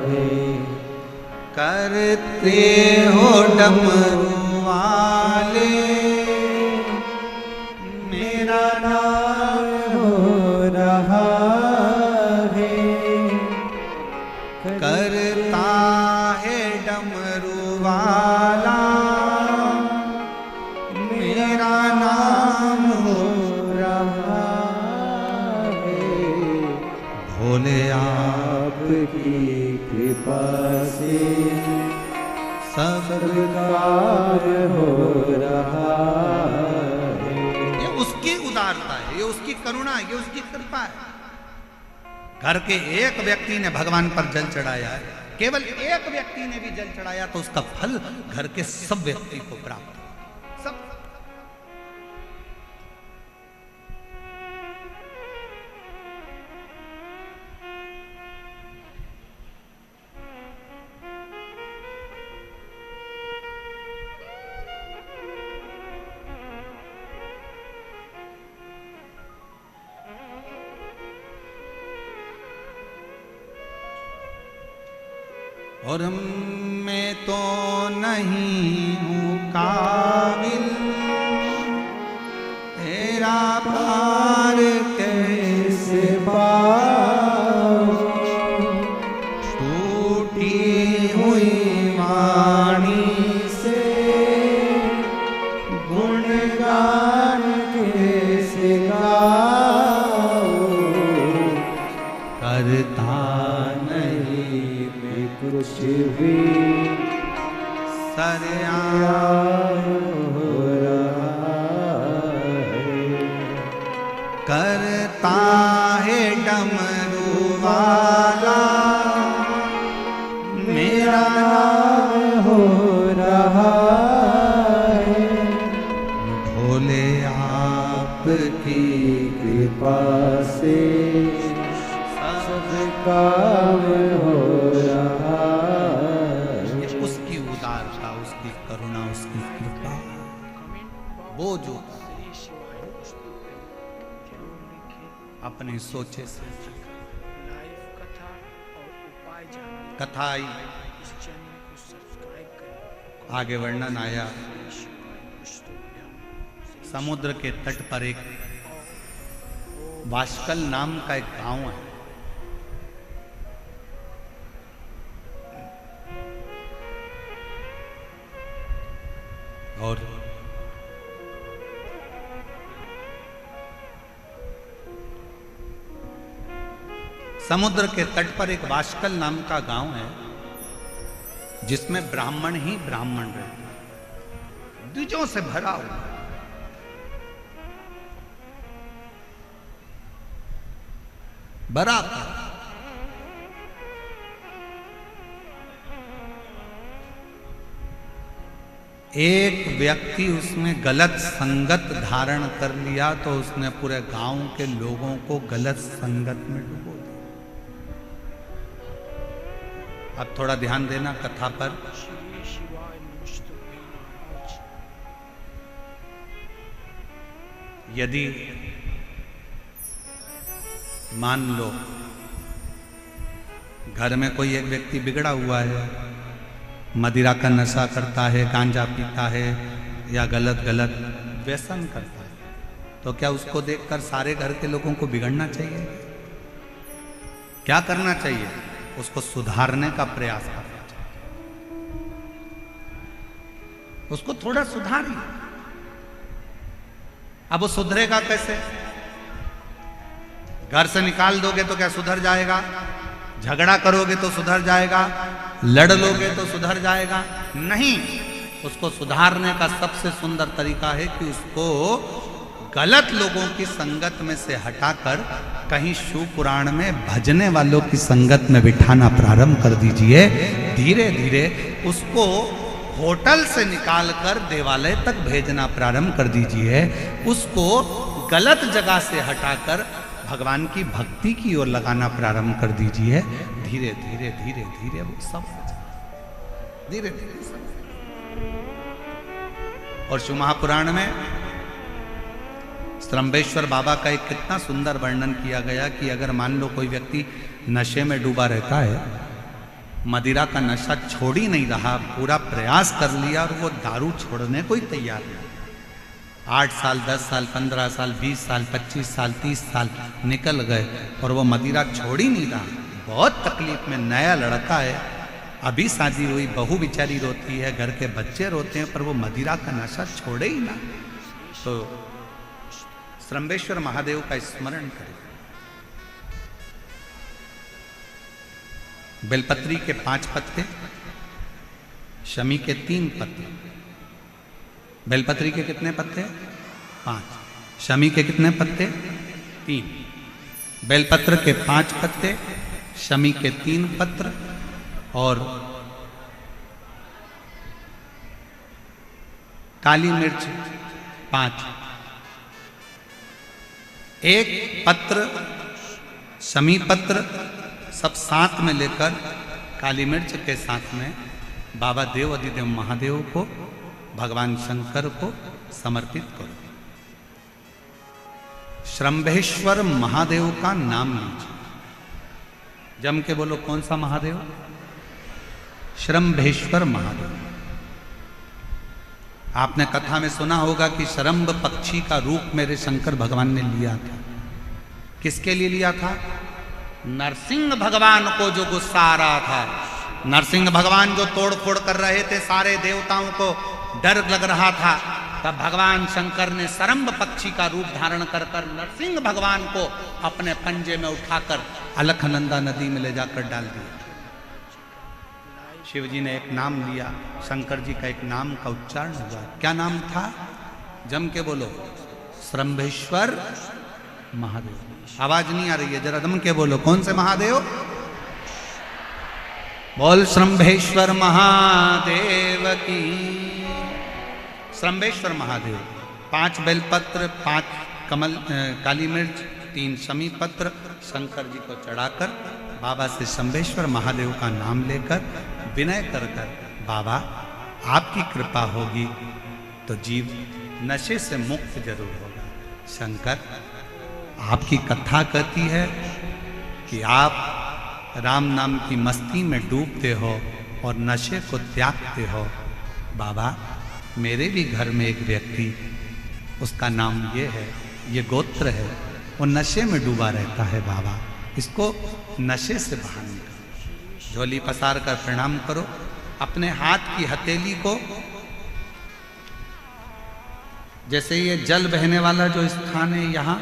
है, करते हो डमरू वाले, मेरा नाम हो रहा है, करता है डमरू वाला, मेरा नाम हो रहा है। भोले आपकी कृपा से सब सरकार हो रहा है। ये उसकी उदारता है, ये उसकी करुणा है, ये उसकी कृपा है। घर के एक व्यक्ति ने भगवान पर जल चढ़ाया है, केवल एक व्यक्ति ने भी जल चढ़ाया तो उसका फल घर के सब व्यक्ति को प्राप्त हो। सब और मैं तो नहीं हूँ काबिल तेरा पार कैसे पाऊं, टूटी हुई वाणी से गुणगान कैसे गाऊं, करता नहीं मैं कुछ भी सरयाम हो रहा है। करता है डमरू वाला मेरा नाम हो रहा है। भोले आपकी कृपा से सब काम हो रहा है। ये उसकी उदारता, उसकी करुणा, उसकी कृपा, वो जो अपने सोचे से कथा आई, आगे वर्णन आया। समुद्र के तट पर एक वाशकल नाम का एक गांव है। और समुद्र के तट पर एक वाशकल नाम का गांव है, जिसमें ब्राह्मण ही ब्राह्मण रहते हैं, द्विजों से भरा हुआ। बराबर एक व्यक्ति उसमें गलत संगत धारण कर लिया तो उसने पूरे गांव के लोगों को गलत संगत में डुबो दिया। अब थोड़ा ध्यान देना कथा पर। यदि मान लो घर में कोई एक व्यक्ति बिगड़ा हुआ है, मदिरा का नशा करता है, गांजा पीता है या गलत गलत व्यसन करता है, तो क्या उसको देखकर सारे घर के लोगों को बिगड़ना चाहिए? क्या करना चाहिए? उसको सुधारने का प्रयास करना चाहिए। उसको थोड़ा सुधारिए। अब वो सुधरेगा कैसे? घर से निकाल दोगे तो क्या सुधर जाएगा? झगड़ा करोगे तो सुधर जाएगा? लड़ लोगे तो सुधर जाएगा? नहीं। उसको सुधारने का सबसे सुंदर तरीका है कि उसको गलत लोगों की संगत में से हटाकर कहीं शिव पुराण में भजने वालों की संगत में बिठाना प्रारंभ कर दीजिए। धीरे धीरे उसको होटल से निकालकर देवालय तक भेजना प्रारंभ कर दीजिए। उसको गलत जगह से हटाकर भगवान की भक्ति की ओर लगाना प्रारंभ कर दीजिए। धीरे धीरे धीरे धीरे वो सब हो जाए। धीरे धीरे सब। और शिव महापुराण में त्रंबेश्वर बाबा का एक कितना सुंदर वर्णन किया गया कि अगर मान लो कोई व्यक्ति नशे में डूबा रहता है, मदिरा का नशा छोड़ ही नहीं रहा, पूरा प्रयास कर लिया और वो दारू छोड़ने को ही तैयार नहीं, 8 साल 10 साल 15 साल 20 साल 25 साल 30 साल निकल गए और वो मदिरा छोड़ ही नहीं रहा, बहुत तकलीफ में। नया लड़का है, अभी शादी हुई, बहू बेचारी रोती है, घर के बच्चे रोते हैं, पर वो मदिरा का नशा छोड़े ही ना। तो त्रंबेश्वर महादेव का स्मरण करें। बेलपत्री के 5 पत्ते, शमी के 3 पत्ते। बेलपत्री के कितने पत्ते? 5। शमी के कितने पत्ते? 3। बेलपत्र के 5 पत्ते, शमी के 3 पत्र और काली मिर्च 5। एक पत्र, शमी पत्र सब साथ में लेकर काली मिर्च के साथ में बाबा देव अधिदेव महादेव को, भगवान शंकर को समर्पित करो। श्रंभेश्वर महादेव का नाम लीजिए। जम के बोलो, कौन सा महादेव? श्रंभेश्वर महादेव। आपने कथा में सुना होगा कि शरंभ पक्षी का रूप मेरे शंकर भगवान ने लिया था। किसके लिए लिया था? नरसिंह भगवान को जो गुस्सा आ रहा था, नरसिंह भगवान जो तोड़ फोड़ कर रहे थे, सारे देवताओं को डर लग रहा था, तब भगवान शंकर ने शरंभ पक्षी का रूप धारण कर नरसिंह भगवान को अपने पंजे में उठाकर अलकनंदा नदी में ले जाकर डाल दिया। शिव जी ने एक नाम लिया, शंकर जी का एक नाम का उच्चारण हुआ। क्या नाम था? जम के बोलो, श्रंभेश्वर महादेव। आवाज नहीं आ रही है, जरा दम के बोलो, कौन से महादेव? बोल श्रंभेश्वर महादेव की। श्रंभेश्वर महादेव 5 बेलपत्र, 5 कमल काली मिर्च, 3 शमी पत्र शंकर जी को चढ़ाकर बाबा से श्रंभेश्वर महादेव का नाम लेकर विनय कर कर, बाबा आपकी कृपा होगी तो जीव नशे से मुक्त जरूर होगा। शंकर, आपकी कथा कहती है कि आप राम नाम की मस्ती में डूबते हो और नशे को त्यागते हो। बाबा, मेरे भी घर में एक व्यक्ति, उसका नाम ये है, ये गोत्र है, वो नशे में डूबा रहता है। बाबा, इसको नशे से बाहर निकालो। झोली पसार कर प्रणाम करो। अपने हाथ की हथेली को, जैसे ये जल बहने वाला जो स्थान है यहाँ,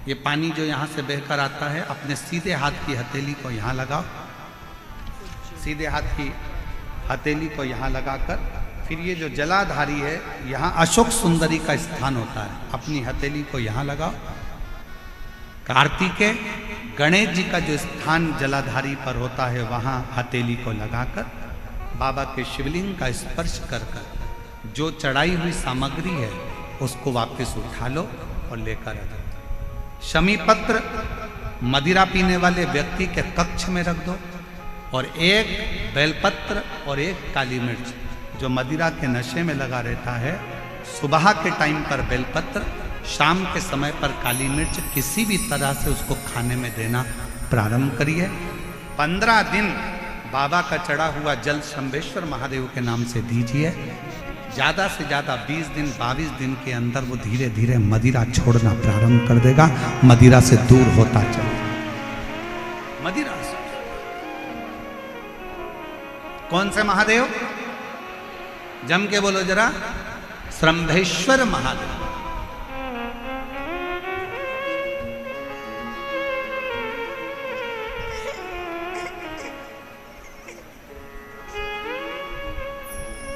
ये पानी जो यहाँ से बहकर आता है, अपने सीधे हाथ की हथेली को यहाँ लगाओ। सीधे हाथ की हथेली को यहाँ लगाकर फिर ये जो जलाधारी है, यहाँ अशोक सुंदरी का स्थान होता है, अपनी हथेली को यहाँ लगाओ। कार्तिकेय गणेश जी का जो स्थान जलाधारी पर होता है, वहाँ हथेली को लगाकर बाबा के शिवलिंग का स्पर्श कर कर जो चढ़ाई हुई सामग्री है उसको वापस उठा लो और लेकर आ जाओ। शमी पत्र मदिरा पीने वाले व्यक्ति के कक्ष में रख दो, और 1 बेलपत्र और 1 काली मिर्च जो मदिरा के नशे में लगा रहता है, सुबह के टाइम पर बेलपत्र, शाम के समय पर काली मिर्च, किसी भी तरह से उसको खाने में देना प्रारंभ करिए। 15 दिन बाबा का चढ़ा हुआ जल शंभेश्वर महादेव के नाम से दीजिए। ज़्यादा से ज़्यादा 20 दिन 22 दिन के अंदर वो धीरे धीरे मदिरा छोड़ना प्रारंभ कर देगा, मदिरा से दूर होता चलेगा। मदिरा से कौन से महादेव? जम के बोलो जरा, श्रंभेश्वर महादेव।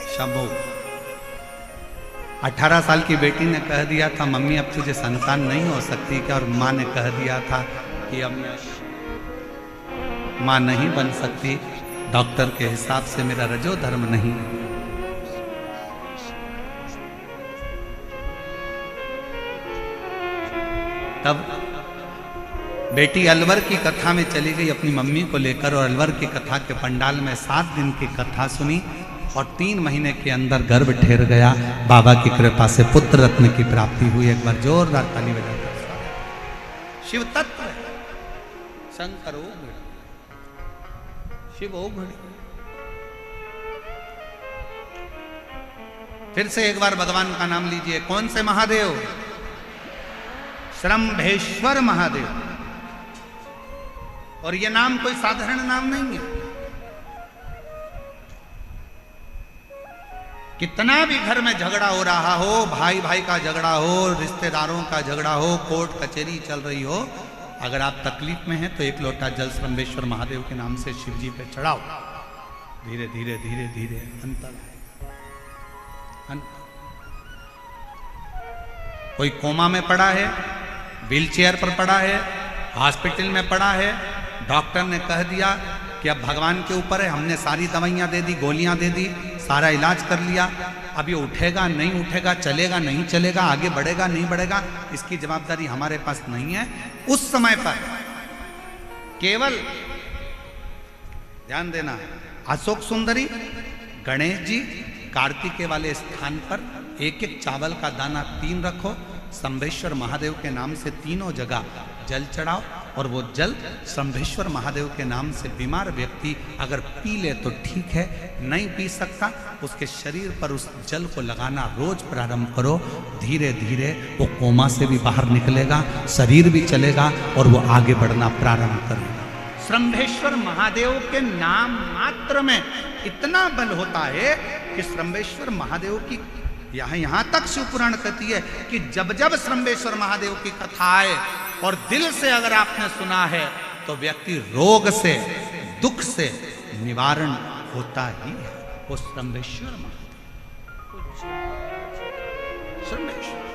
शंभू 18 साल की बेटी ने कह दिया था, मम्मी अब तुझे संतान नहीं हो सकती क्या? और माँ ने कह दिया था कि अब मैं माँ नहीं बन सकती, डॉक्टर के हिसाब से मेरा रजो धर्म नहीं। तब बेटी अलवर की कथा में चली गई अपनी मम्मी को लेकर, और अलवर की कथा के पंडाल में 7 दिन की कथा सुनी, और 3 महीने के अंदर गर्भ ठहर गया। बाबा की कृपा से पुत्र रत्न की प्राप्ति हुई। एक बार जोरदार ताली बजाकर शिव तत्व है, शंकर ओघड़, शिव ओघड़। फिर से एक बार भगवान का नाम लीजिए। कौन से महादेव? श्रंभेश्वर महादेव। और ये नाम कोई साधारण नाम नहीं है। कितना भी घर में झगड़ा हो रहा हो, भाई भाई का झगड़ा हो, रिश्तेदारों का झगड़ा हो, कोर्ट कचहरी चल रही हो, अगर आप तकलीफ में हैं तो 1 लोटा जल श्रंभेश्वर महादेव के नाम से शिव जी पे चढ़ाओ। धीरे धीरे धीरे धीरे अंतर है। कोई कोमा में पड़ा है, व्हीलचेयर पर पड़ा है, हॉस्पिटल में पड़ा है, डॉक्टर ने कह दिया कि अब भगवान के ऊपर है, हमने सारी दवाइयाँ दे दी, गोलियाँ दे दी, सारा इलाज कर लिया, अब ये उठेगा नहीं उठेगा, चलेगा नहीं चलेगा, आगे बढ़ेगा नहीं बढ़ेगा, इसकी जवाबदारी हमारे पास नहीं है। उस समय पर केवल ध्यान देना, अशोक सुंदरी, गणेश जी, कार्तिकेय वाले स्थान पर 1-1 चावल का दाना 3 रखो, शंभेश्वर महादेव के नाम से तीनों जगह जल चढ़ाओ, और वो जल शंभेश्वर महादेव के नाम से बीमार व्यक्ति अगर पी ले तो ठीक है, नहीं पी सकता उसके शरीर पर उस जल को लगाना रोज प्रारंभ करो। धीरे धीरे वो कोमा से भी बाहर निकलेगा, शरीर भी चलेगा और वो आगे बढ़ना प्रारंभ करेगा। शंभेश्वर महादेव के नाम मात्र में इतना बल होता है कि शंभेश्वर महादेव की यहाँ तक शिवपुराण कहती है कि जब जब शंभेश्वर महादेव की कथा आए और दिल से अगर आपने सुना है तो व्यक्ति रोग से, दुख से निवारण होता ही है। वो सर्वेश्वर सर्वेश्वर।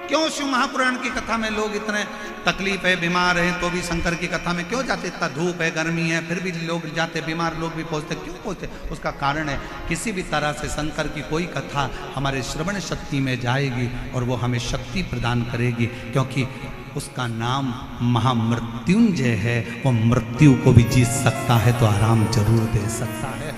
क्यों शिव महापुराण की कथा में लोग इतने तकलीफ है, बीमार हैं तो भी शंकर की कथा में क्यों जाते? इतना धूप है, गर्मी है, फिर भी लोग जाते, बीमार लोग भी पहुंचते, क्यों पहुंचते? उसका कारण है किसी भी तरह से शंकर की कोई कथा हमारे श्रवण शक्ति में जाएगी और वो हमें शक्ति प्रदान करेगी, क्योंकि उसका नाम महामृत्युंजय है। वो मृत्यु को भी जीत सकता है तो आराम जरूर दे सकता है।